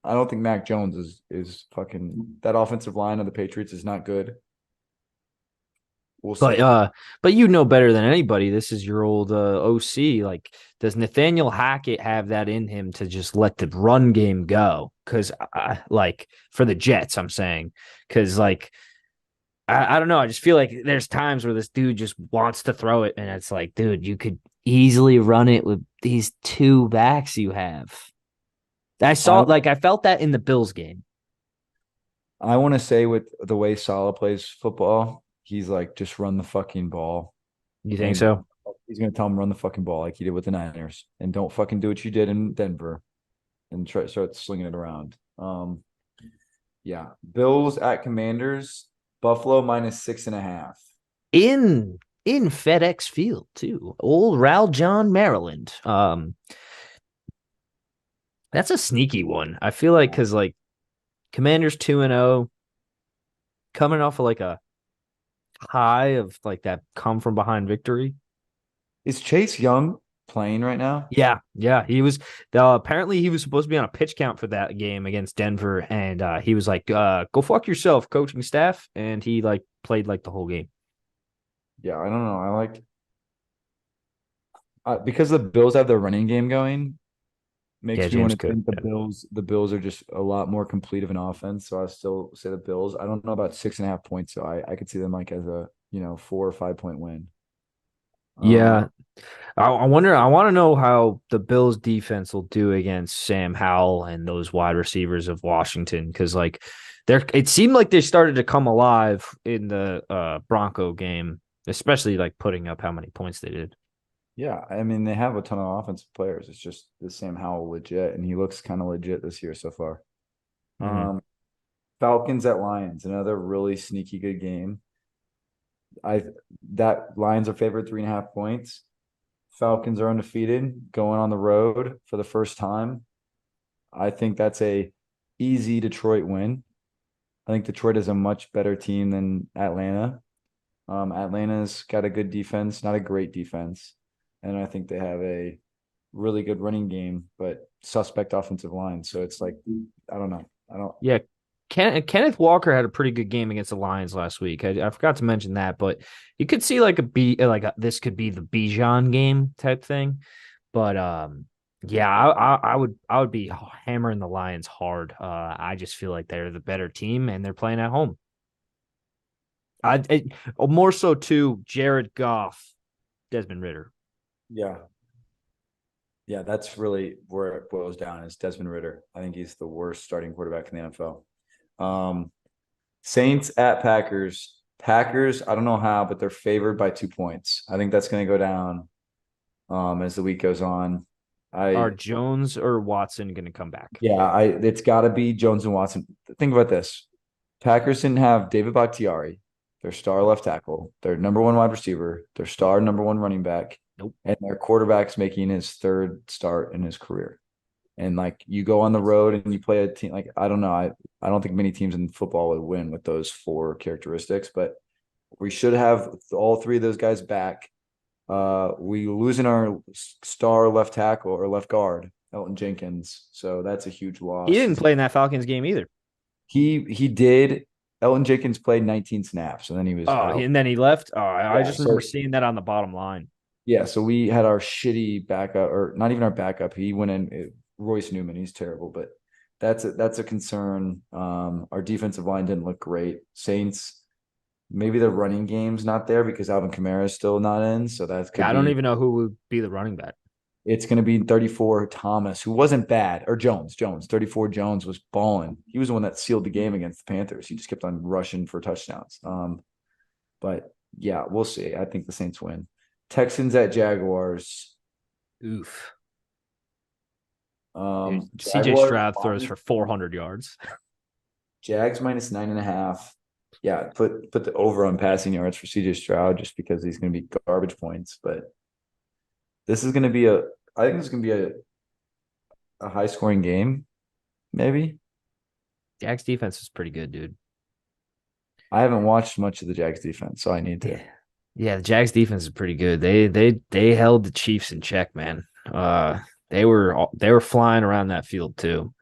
I don't think Mac Jones is fucking that offensive line of the Patriots is not good. We'll but see. uh, but you know better than anybody. This is your old OC. Like, does Nathaniel Hackett have that in him to just let the run game go? Because like for the Jets, I'm saying because like I don't know. I just feel like there's times where this dude just wants to throw it, and it's like, dude, you could easily run it with these two backs you have. I I felt that in the Bills game. I want to say with the way Salah plays football, he's like just run the fucking ball, You think and so? he's gonna tell him run the fucking ball like he did with the Niners, and don't fucking do what you did in Denver, and try start slinging it around. Yeah, Bills at Commanders, Buffalo minus 6.5. In FedEx Field too. Old Ral John, Maryland. That's a sneaky one. I feel like because like Commanders 2-0, coming off of like a high of like that come from behind victory. Is Chase Young playing right now? Yeah. He was apparently he was supposed to be on a pitch count for that game against Denver, and he was like, "Go fuck yourself, coaching staff," and he like played like the whole game. Yeah, I don't know. I like because the Bills have their running game going. Yeah, Makes me want James to Cook. think the Bills are just a lot more complete of an offense. So I still say the Bills. I don't know about 6.5 points, so I could see them like as a 4 or 5 point win. Uh Yeah, I wonder. I want to know how the Bills defense will do against Sam Howell and those wide receivers of Washington because like they're it seemed like they started to come alive in the Bronco game, especially like putting up how many points they did. yeah, I mean they have a ton of offensive players. It's just the Sam Howell legit, and he looks kind of legit this year so far. Mm-hmm. Um Falcons at Lions, another really sneaky good game. I that Lions are favored 3.5 points. Falcons are undefeated, going on the road for the first time. I think that's a easy Detroit win. I think Detroit is a much better team than Atlanta. Atlanta's got a good defense, not a great defense, and I think they have a really good running game, but suspect offensive line. So it's like I don't know. I don't. Yeah, Kenneth Walker had a pretty good game against the Lions last week. I forgot to mention that, but you could see like this could be the Bijan game type thing. But yeah, I would be hammering the Lions hard. I just feel like they're the better team and they're playing at home. More so too. Jared Goff, Desmond Ritter. Yeah, yeah. That's really where it boils down. Is Desmond Ritter? I think he's the worst starting quarterback in the NFL. Saints at Packers. Packers, I don't know how, but they're favored by 2 points. I think that's going to go down as the week goes on. Are I Jones or Watson going to come back? Yeah, it's got to be Jones and Watson. Think about this. Packers didn't have David Bakhtiari, their star left tackle, their number one wide receiver, their star number one running back, Nope. and their quarterback's making his third start in his career. And like you go on the road and you play a team like I don't know, I don't think many teams in football would win with those four characteristics, but we should have all three of those guys back. We losing our star left tackle or left guard, Elton Jenkins. So that's a huge He loss. didn't play in that Falcons game either. He did. Elton Jenkins played 19 snaps and then he was Oh, out. and then he left. Oh, I Yeah. just remember So seeing that on the bottom line. yeah, so we had our shitty backup, or not even our backup. He went in Royce Newman. He's terrible, but that's a concern. Our defensive line didn't look great. Saints, maybe the running game's not there because Alvin Kamara is still not in, so that Yeah, could I don't be. even know who would be the running back. It's going to be 34 Thomas, who wasn't bad, or Jones. 34 Jones was balling. He was the one that sealed the game against the Panthers. He just kept on rushing for touchdowns. But yeah, we'll see. I think the Saints win. Texans at Jaguars. Oof. Dude, CJ Jaguars Stroud throws for 400 yards. Jags minus 9.5. Yeah, put the over on passing yards for CJ Stroud just because he's going to be garbage points. But this is going to be I think it's going to be a high scoring game, maybe. Jags defense is pretty good, dude. I haven't watched much of the Jags defense, so I need to. Yeah. Yeah, the Jags defense is pretty good. They held the Chiefs in check, man. They were flying around that field too.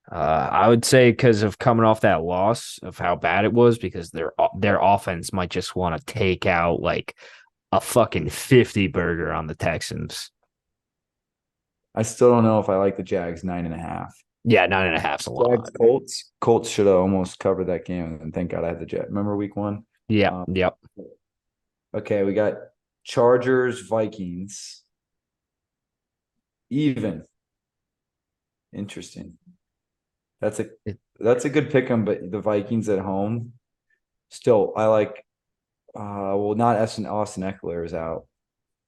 I would say because of coming off that loss of how bad it was, because their offense might just want to take out like a fucking 50 burger on the Texans. I still don't know if I like the Jags 9.5. Yeah, 9.5's a Jags lot. Colts should have almost covered that game, and thank God I had the Jet. Remember week one? Yep, Um, yep. okay, we got Chargers Vikings even. Interesting. That's a It- that's a good pick 'em, but the Vikings at home. Still, I like well not Austin Eckler is out.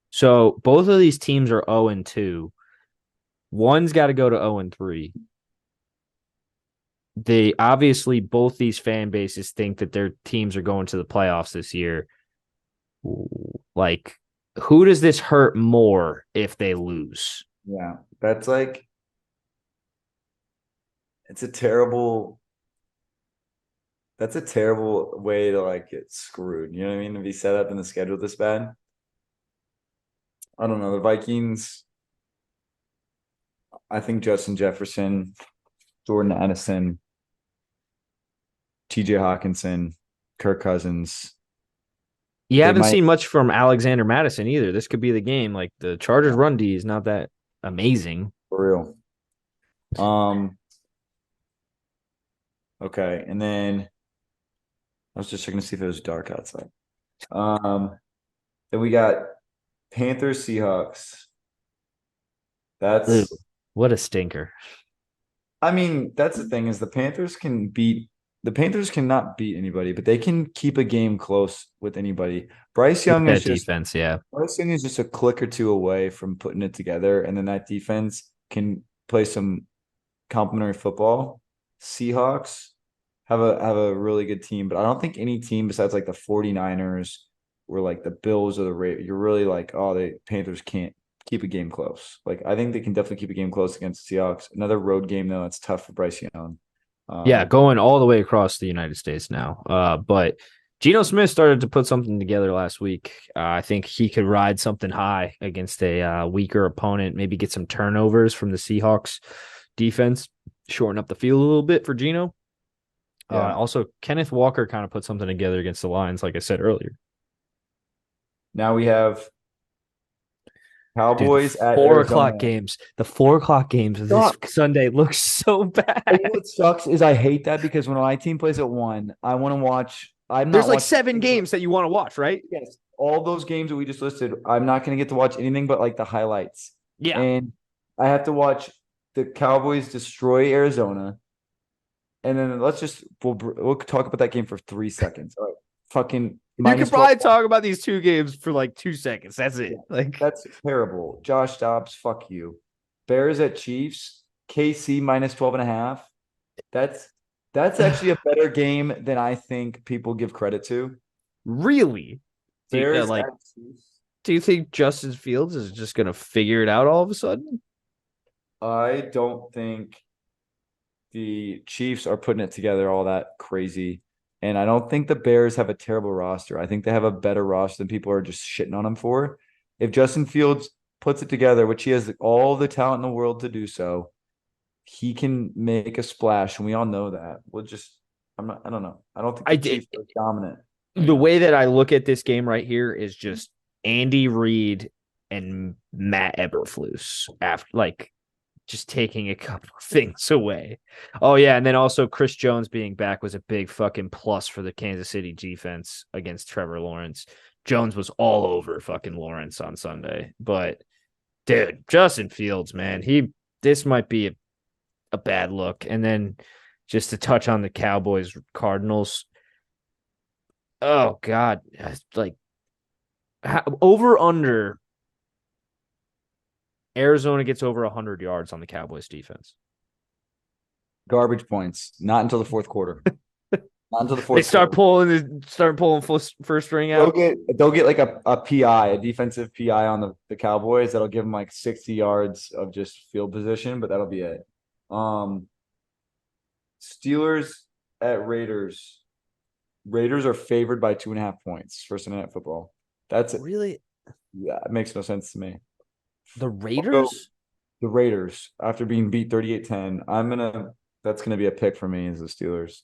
So both of these teams are 0 and 2. One's got to go to 0 and 3. They obviously both these fan bases think that their teams are going to the playoffs this year. Like, who does this hurt more if they lose? Yeah. That's like it's a terrible that's a terrible way to like get screwed. You know what I mean? To be set up in the schedule this bad. I don't know. The Vikings, I think Justin Jefferson, Jordan Addison, TJ Hawkinson, Kirk Cousins. You They haven't might seen much from Alexander Madison either. This could be the game. Like the Chargers yeah, run D is not that amazing. for real. Um, okay. And then I was just checking to see if it was dark outside. Um, then we got Panthers Seahawks. Ew, That's what a stinker. I mean, that's the thing is the Panthers cannot beat anybody, but they can keep a game close with anybody. With that defense, yeah. Bryce Young is just a click or two away from putting it together, and then that defense can play some complimentary football. Seahawks have a really good team, but I don't think any team besides like the 49ers or like the Bills or the Ravens, you're really like, oh, the Panthers can't keep a game close. Like I think they can definitely keep a game close against the Seahawks. Another road game though, that's tough for Bryce Young. Yeah, Um, going all the way across the United States now. But Geno Smith started to put something together last week. I think he could ride something high against a weaker opponent, maybe get some turnovers from the Seahawks defense, shorten up the field a little bit for Geno. yeah. Also, Kenneth Walker kind of put something together against the Lions, like I said earlier. Now we have Dude, the Cowboys at 4 o'clock Arizona. games, the 4 o'clock games of this Sucks. Sunday look so And bad. you know what sucks is I hate that because when my team plays at 1, I want to watch. I'm There's not like watching. 7 games that you want to watch, right? Yes, all those games that we just listed, I'm not going to get to watch anything but like the highlights. Yeah. And I have to watch the Cowboys destroy Arizona. And then we'll talk about that game for 3 seconds. All right. Fucking You could minus 12. probably talk about these 2 games for like 2 seconds. That's it. Yeah, Like, that's terrible. Josh Dobbs, fuck you. Bears at Chiefs, KC minus 12.5. That's that's actually a better game than I think people give credit to. really? Do you, Bears like, at Chiefs. do you think Justin Fields is just gonna figure it out all of a sudden? I don't think the Chiefs are putting it together all that crazy. And I don't think the Bears have a terrible roster. I think they have a better roster than people are just shitting on them for. If Justin Fields puts it together, which he has all the talent in the world to do so, he can make a splash. And we all know that. I don't know. I don't think I the did. Chiefs are dominant right The now. way that I look at this game right here is just Andy Reid and Matt Eberflus after, like, just taking a couple of things away. Oh yeah, and then also Chris Jones being back was a big fucking plus for the Kansas City defense against Trevor Lawrence. Jones was all over fucking Lawrence on Sunday. But dude, Justin Fields, man, this might be a bad look. And then just to touch on the Cowboys Cardinals. Oh God, like over under Arizona gets over 100 yards on the Cowboys defense. Garbage points. Not until the fourth quarter. Not until the They fourth quarter. start pulling first string They'll out. get like a PI, a defensive PI on the Cowboys that'll give them like 60 yards of just field position, but that'll be it. Steelers at Raiders. Raiders are favored by 2.5 points for Sunday Night Football. That's it. Really? Yeah, it makes no sense to me. The Raiders? The Raiders, after being beat 38-10, that's gonna be a pick for me as the Steelers.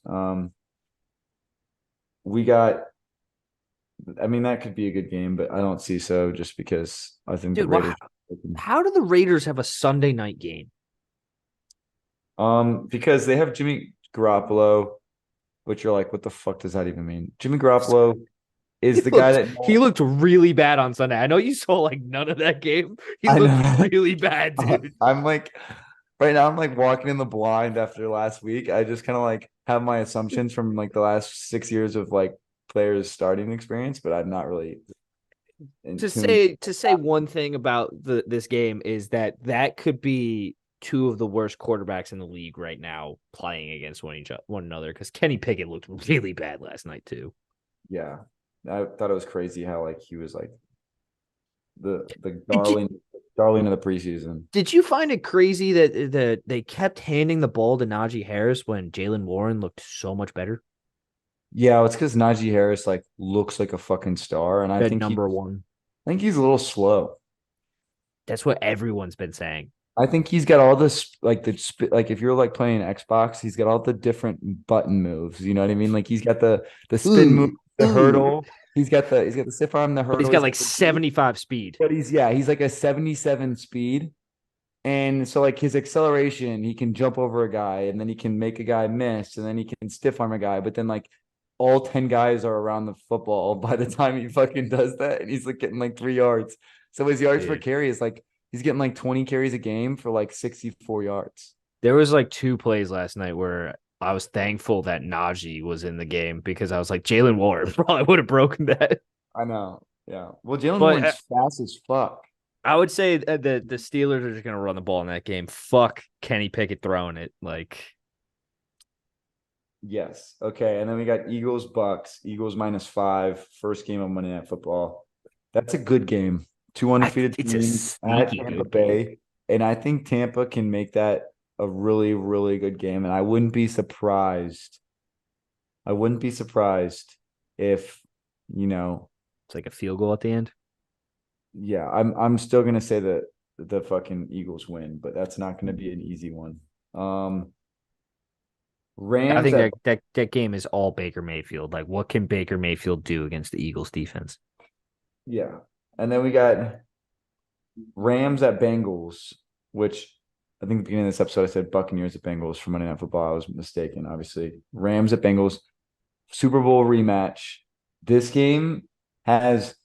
We got I mean, that could be a good game, but I don't see so just because I think the Dude, Raiders. how do the Raiders have a Sunday night game? Because they have Jimmy Garoppolo, which you're like, what the fuck does that even mean? Jimmy Garoppolo is the guy that He looked really bad on Sunday. I know you saw like none of that game. He I looked know. really bad, dude. I'm like, right now, I'm like walking in the blind after last week. I just kind of like have my assumptions from like the last 6 years of like players' starting experience, but I'm not really in tune. To say one thing about this game is that could be two of the worst quarterbacks in the league right now playing against one another because Kenny Pickett looked really bad last night too. Yeah, I thought it was crazy how like he was like the Did you, darling of the preseason. did you find it crazy that they kept handing the ball to Najee Harris when Jalen Warren looked so much better? Yeah, it's because Najee Harris like looks like a fucking star, and At number one. I think he's a little slow. That's what everyone's been saying. I think he's got all this like if you're like playing Xbox, he's got all the different button moves. You know what I mean? Like he's got the spin move, the hurdle. He's got the stiff arm, the hurdle. He's got like 75 speed. But he's like a 77 speed. And so like his acceleration, he can jump over a guy and then he can make a guy miss and then he can stiff arm a guy. But then like all 10 guys are around the football by the time he fucking does that. And he's like getting like 3 yards. So his yards per carry is like he's getting like 20 carries a game for like 64 yards. There was like 2 plays last night where I was thankful that Najee was in the game because I was like, Jalen Warren probably would have broken that. I know. Yeah. Well, Jalen Warren's fast as fuck. I would say that the Steelers are just going to run the ball in that game. Fuck Kenny Pickett throwing it. Like, yes. Okay. And then we got Eagles Bucks. Eagles -5. First game of Monday Night Football. That's a good game. Two undefeated teams at Tampa Bay. And I think Tampa can make that a really, really good game. And I wouldn't be surprised. If, it's like a field goal at the end. Yeah, I'm still gonna say that the fucking Eagles win, but that's not gonna be an easy one. Rams. I think that game is all Baker Mayfield. Like, what can Baker Mayfield do against the Eagles defense? Yeah. And then we got Rams at Bengals, which I think at the beginning of this episode I said Buccaneers at Bengals for Monday Night Football. I was mistaken, obviously. Rams at Bengals, Super Bowl rematch. This game has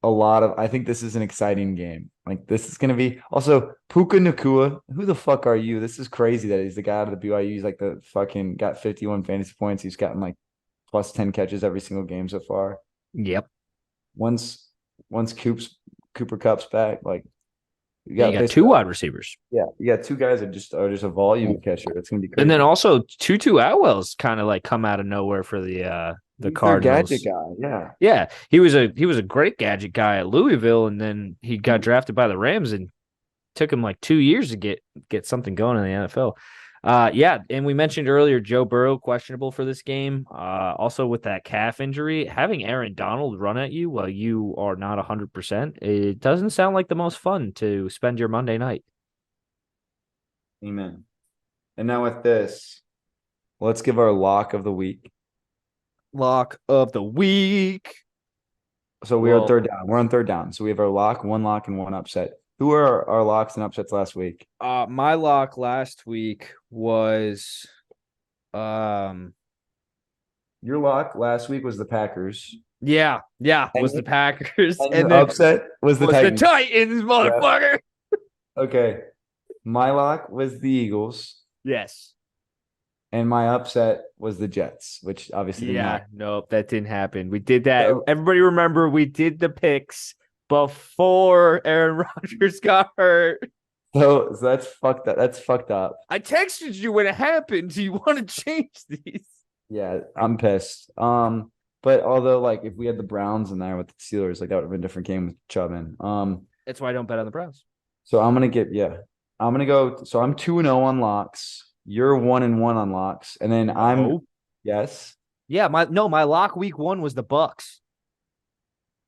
I think this is an exciting game. Like this is gonna be also Puka Nacua. Who the fuck are you? This is crazy that he's the guy out of the BYU. He's like the fucking got 51 fantasy points. He's gotten like plus 10 catches every single game so far. Yep. Once Cooper Kupp's back, like you got 2 wide receivers. Yeah, you got 2 guys that are just a volume catcher. It's gonna be crazy. And then also Tutu Atwell's kind of like come out of nowhere for the Cardinals. Gadget guy, yeah. He was a great gadget guy at Louisville, and then he got drafted by the Rams, and took him like 2 years to get something going in the NFL. Yeah, and we mentioned earlier Joe Burrow questionable for this game. Also with that calf injury, having Aaron Donald run at you while you are not 100%, it doesn't sound like the most fun to spend your Monday night. Amen. And now with this, let's give our lock of the week. Lock of the week. So we are third down. We're on third down. So we have our lock, one lock, and one upset. Who are our locks and upsets last week? My lock last week was um Your lock last week was the Packers, yeah, and was the Packers and and your then upset was the was the Titans. Titans, Yeah. motherfucker. Okay. My lock was the Eagles, Yes. and my upset was the Jets, which obviously didn't happen. Yeah, nope, that didn't happen. We did that. So, Everybody remember we did the picks before Aaron Rodgers got hurt. so that's fucked up. That's fucked up. I texted you when it happened. Do you want to change these? Yeah, I'm pissed. But although like if we had the Browns in there with the Steelers, like that would have been a different game with Chubbin. That's why I don't bet on the Browns. So I'm gonna go. So I'm 2-0 on locks. You're 1-1 on locks, and then I'm No. yes, Yeah, my lock week one was the Bucks.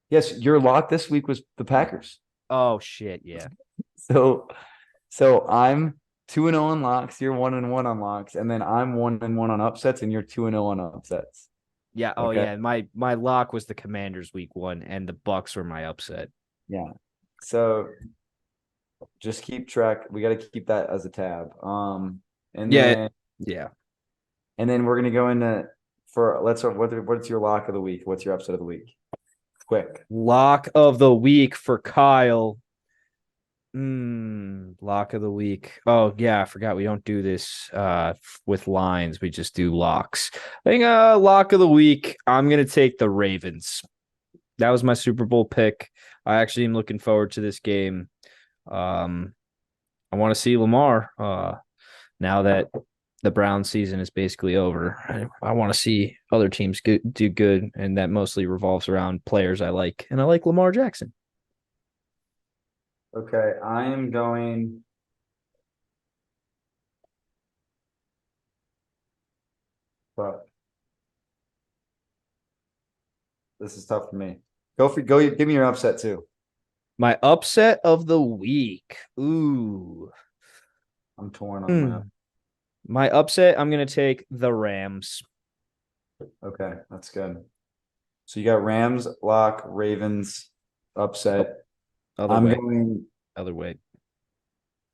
yes. Your lock this week was the Packers. Oh shit, yeah. So so I'm 2-0 on locks. You're 1-1 on locks, and then I'm 1-1 on upsets, and you're 2-0 on upsets. Yeah, oh Okay, yeah. My lock was the Commanders week one and the Bucks were my upset. yeah. So just keep track. We got to keep that as a tab. And Yeah, then yeah. we're gonna go into for let's what's your lock of the week? What's your upset of the week? Quick. Lock of the week for Kyle. Lock of the week. Oh yeah, I forgot we don't do this with lines. We just do locks. I think lock of the week, I'm gonna take the Ravens. That was my Super Bowl pick. I actually am looking forward to this game. Um I want to see Lamar now that the Brown season is basically over. I want to see other teams do good, and that mostly revolves around players I like, and I like Lamar Jackson. Okay, I am going. Fuck, this is tough for me. Go. Give me your upset too. My upset of the week. Ooh. I'm torn on my. Hmm. My upset, I'm going to take the Rams. Okay, that's good. So you got Rams, lock, Ravens, Oh, upset. other I'm way. going. Other way.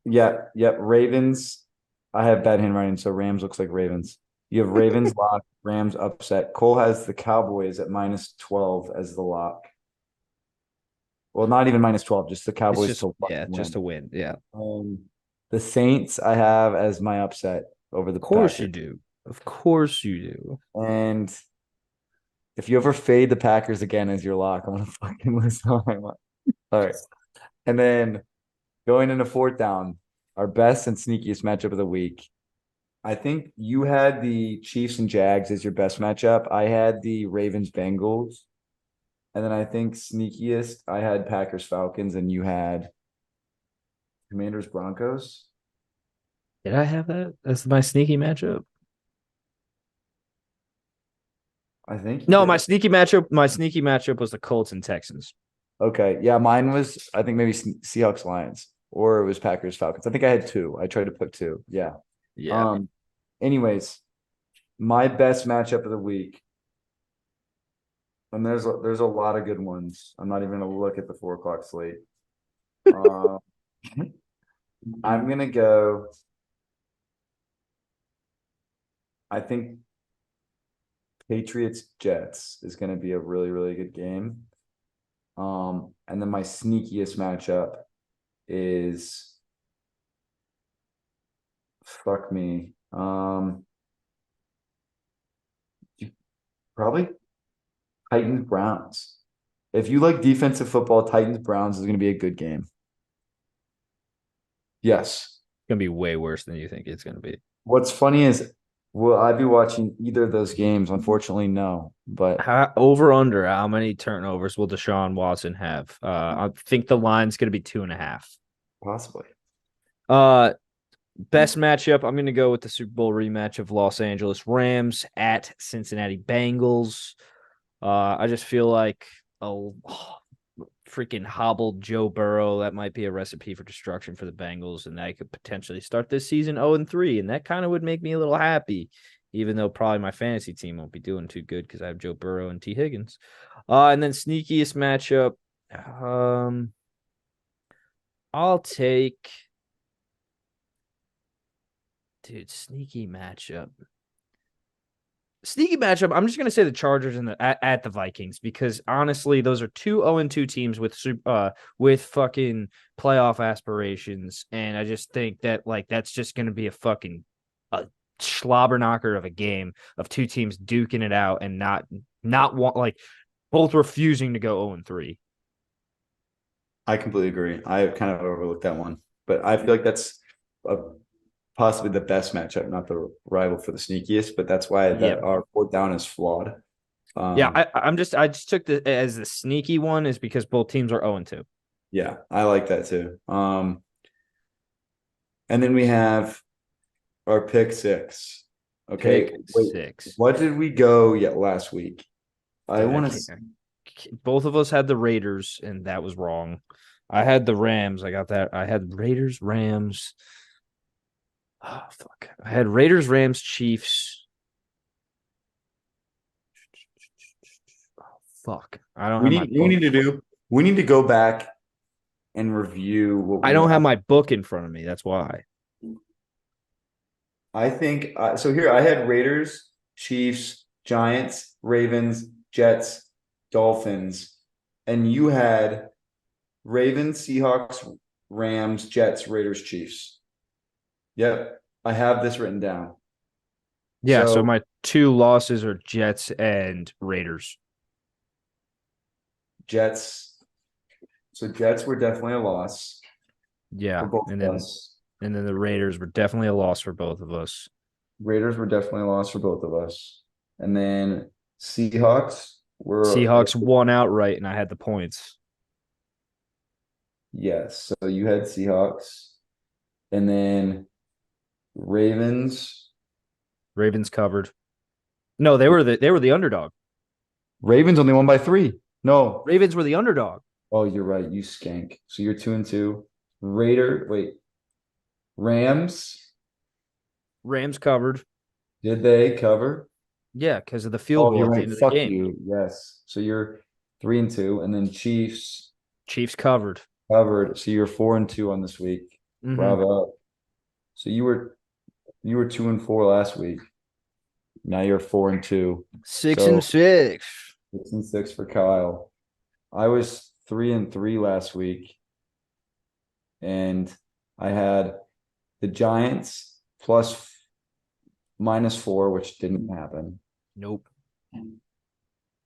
Yeah, yep. Ravens. I have bad handwriting, so Rams looks like Ravens. You have Ravens lock, Rams upset. Cole has the Cowboys at -12 as the lock. Well, not even -12, just the It's Cowboys just, to yeah, just win. a win. Yeah. The Saints I have as my upset over the Of course you Packers. do. Of course you do. And if you ever fade the Packers again as your lock, I'm gonna fucking lose all my mind. All right. And then going into fourth down, our best and sneakiest matchup of the week. I think you had the Chiefs and Jags as your best matchup. I had the Ravens Bengals. And then I think sneakiest, I had Packers Falcons, and you had Commanders Broncos. Did I have that? That's my sneaky matchup. I think you No, did. my sneaky matchup was the Colts and Texans. Okay. Yeah, mine was I think maybe Seahawks Lions or it was Packers Falcons. I think I had two. I tried to put two. Yeah. Yeah. Um anyways, my best matchup of the week. And there's a lot of good ones. I'm not even gonna look at the 4 o'clock slate. Uh, I'm gonna go. I think Patriots Jets is gonna be a really, really good game. And then my sneakiest matchup is fuck me. Probably Titans Browns. If you like defensive football, Titans Browns is going to be a good game. Yes. It's gonna be way worse than you think it's gonna be. What's funny is, will I be watching either of those games? Unfortunately, no. But Over under how many turnovers will Deshaun Watson have? I think the line's gonna be 2.5. possibly. Uh, Best matchup, I'm gonna go with the Super Bowl rematch of Los Angeles Rams at Cincinnati Bengals. I just feel like a freaking hobbled Joe Burrow. That might be a recipe for destruction for the Bengals, and that could potentially start this season 0-3, and that kind of would make me a little happy, even though probably my fantasy team won't be doing too good because I have Joe Burrow and T. Higgins. And then sneakiest matchup. I'll take, dude, sneaky matchup. I'm just gonna say the Chargers and at the Vikings because honestly, those are two 0-2 teams with fucking playoff aspirations, and I just think that like that's just gonna be a slobber knocker of a game of two teams duking it out and not want like both refusing to go 0-3. I completely agree. I kind of overlooked that one, but I feel like that's a, possibly the best matchup, not the rival for the sneakiest, but that's why Yeah, that our fourth down is flawed. yeah. Um, I just took the as the sneaky one is because both teams are 0-2. yeah, I like that too. And then we have our pick six. Okay, Pick wait, six. what did we go yet last week? I Dude, I want can't. to. Both of us had the Raiders, and that was wrong. I had the Rams. I got that. I had Raiders, Rams. Oh, fuck. I had Raiders, Rams, Chiefs. Oh, fuck. I don't We have my need. We book. need to do. We need to go back and review what I we. don't have my book in front of me. That's why. I think so. Here I had Raiders, Chiefs, Giants, Ravens, Jets, Dolphins, and you had Ravens, Seahawks, Rams, Jets, Raiders, Chiefs. Yep, I have this written down. Yeah, so So my two losses are Jets and Raiders. Jets, so Jets were definitely a loss for Yeah, both of us. and then the Raiders were definitely a loss for both of us. Raiders were definitely a loss for both of us. And then Seahawks were, Seahawks won outright, and I had the points. yes. So you had Seahawks. And then Ravens. Ravens covered. No, they were the underdog. Ravens only won by 3. No. Ravens were the underdog. Oh, you're right. You skank. So you're 2-2. Wait. Rams. Rams covered. Did they cover? Yeah, because of the field Oh, goal you're at the right. end of the Fuck game. you. Yes. So you're 3-2. And then Chiefs Chiefs covered. covered. So you're 4-2 on this week. Mm-hmm. Bravo. So you were 2-4 last week. Now you're 4-2. Six and So six. 6-6 for Kyle. I was 3-3 last week, and I had the Giants plus -4, which didn't happen. Nope.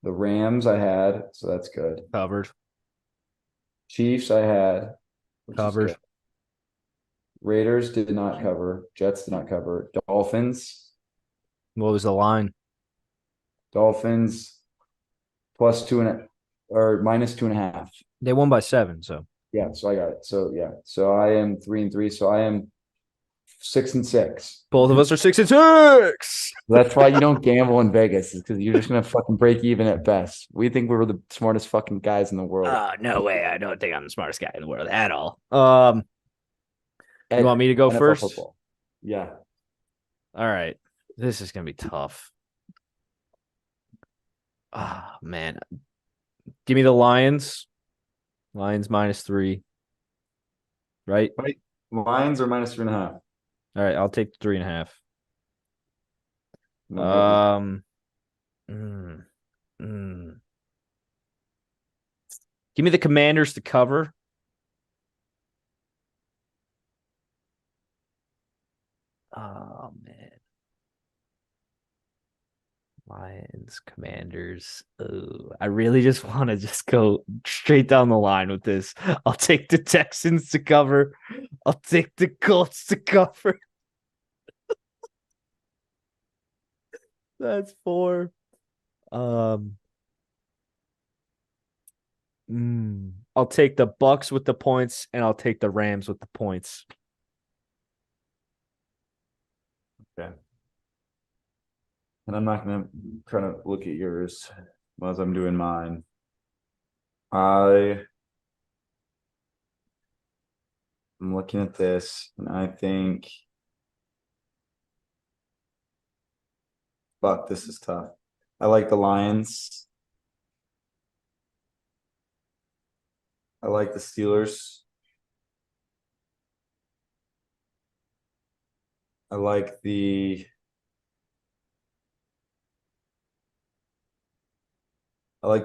The Rams I had, so that's good. Covered. Chiefs I had, which is good. Covered. Raiders did not cover. Jets did not cover. What was the line? Dolphins plus 2 or -2.5. They won by 7, so Yeah, so I got it. So yeah, so I am 3-3. So I am 6-6. both of us are 6 and 6. That's why you don't gamble in Vegas, is because you're just gonna fucking break even at best. We think we're the smartest fucking guys in the world. No way. I don't think I'm the smartest guy in the world at all. You want At me to go NFL first? football. Yeah. All right. This is gonna be tough. Ah, man. Give me the Lions. Lions -3. Right? Right. Lions are -3.5. All right, I'll take 3.5. And then what Um, mm, mm. Give me the Commanders to cover. Oh man, Lions, Commanders. Oh, I really just want to just go straight down the line with this. I'll take the Texans to cover. I'll take the Colts to cover. That's 4. Um, I'll take the Bucks with the points, and I'll take the Rams with the points. okay. And I'm not gonna try to look at yours as I'm doing mine. I am looking at this and I think fuck, this is tough. I like the Lions. I like the Steelers. I like the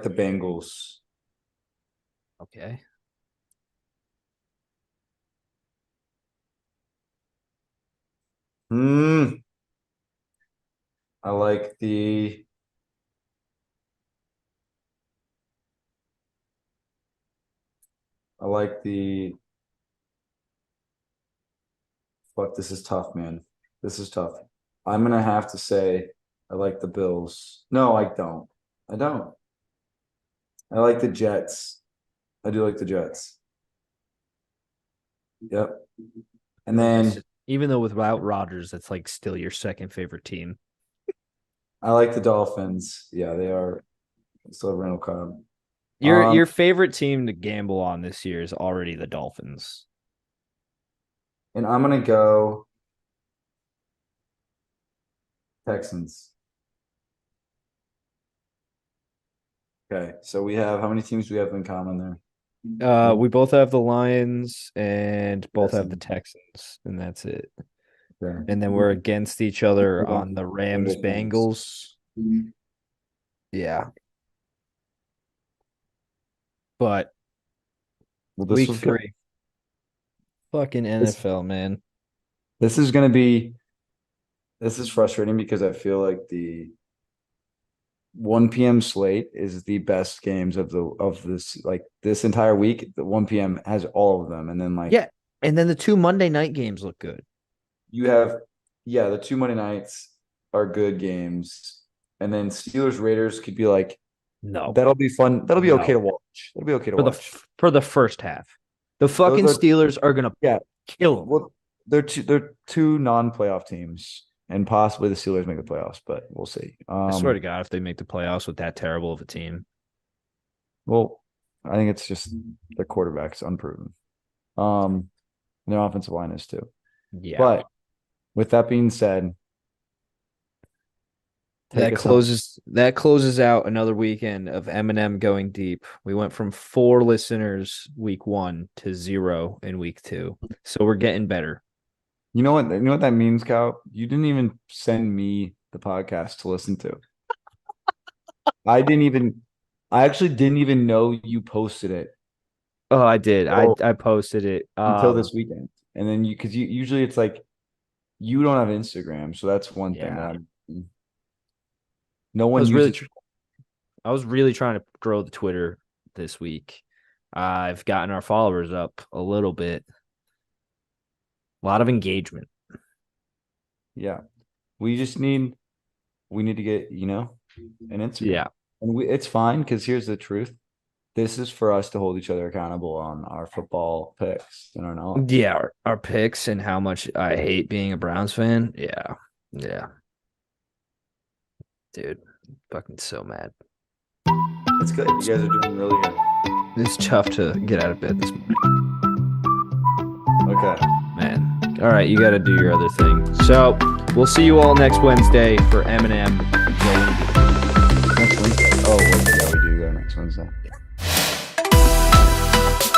Bengals. Okay. Hmm. I like the I like the fuck, this is tough, man. This is tough. I'm gonna have to say I like the Bills. No, I don't. I don't. I like the Jets. I do like the Jets. Yep. And That's then just, even though without Rodgers, that's like still your second favorite team. I like the Dolphins. Yeah, they are still have Randall Cobb. Your favorite team to gamble on this year is already the Dolphins. And I'm gonna go Texans. Okay, so we have how many teams do we have in common there? One. We both have the Lions and both have the Texans. Texans, and that's it. Okay. And then we're against each other Hold on on. the Rams Bengals, Rams. Bengals. Yeah. But Well, this week was good. 3, fucking This NFL, man. this is gonna be this is frustrating because I feel like the 1 p.m. slate is the best games of this like this entire week. The 1 p.m. has all of them, and then like Yeah. And then the 2 Monday night games look good. you have yeah, the two Monday nights are good games, and then Steelers Raiders could be like No. that'll be fun. That'll be okay No. to watch. That'll be okay to watch. For the first half. The Those fucking are Steelers are gonna yeah. kill them. Well, they're two non-playoff teams, and possibly the Steelers make the playoffs, but we'll see. I swear to God, if they make the playoffs with that terrible of a team. Well, I think it's just the quarterback's unproven. Um, and their offensive line is too. Yeah. But with that being said, take us home. That closes out another weekend of MnM Going Deep. We went from 4 listeners week 1 to 0 in week 2. So we're getting better. You know what? You know what that means, Cal? You didn't even send me the podcast to listen to. I didn't even. I actually didn't even know you posted it Oh, I did. until, I posted it. until this weekend, and then you because you usually it's like you don't have Instagram, so that's one thing that Yeah. I'm. No I one was really uses. I was really trying to grow the Twitter this week. I've gotten our followers up a little bit. A lot of engagement. Yeah, we just need we need to get an Instagram, Yeah. and it's fine because here's the truth: this is for us to hold each other accountable on our football picks and our knowledge. Yeah, our picks and how much I hate being a Browns fan. Yeah. Yeah. Dude, fucking so mad. It's good. You guys are doing really good. It's tough to get out of bed this morning, Okay. man. All right, you got to do your other thing. So we'll see you all next Wednesday for MnM Going Deep.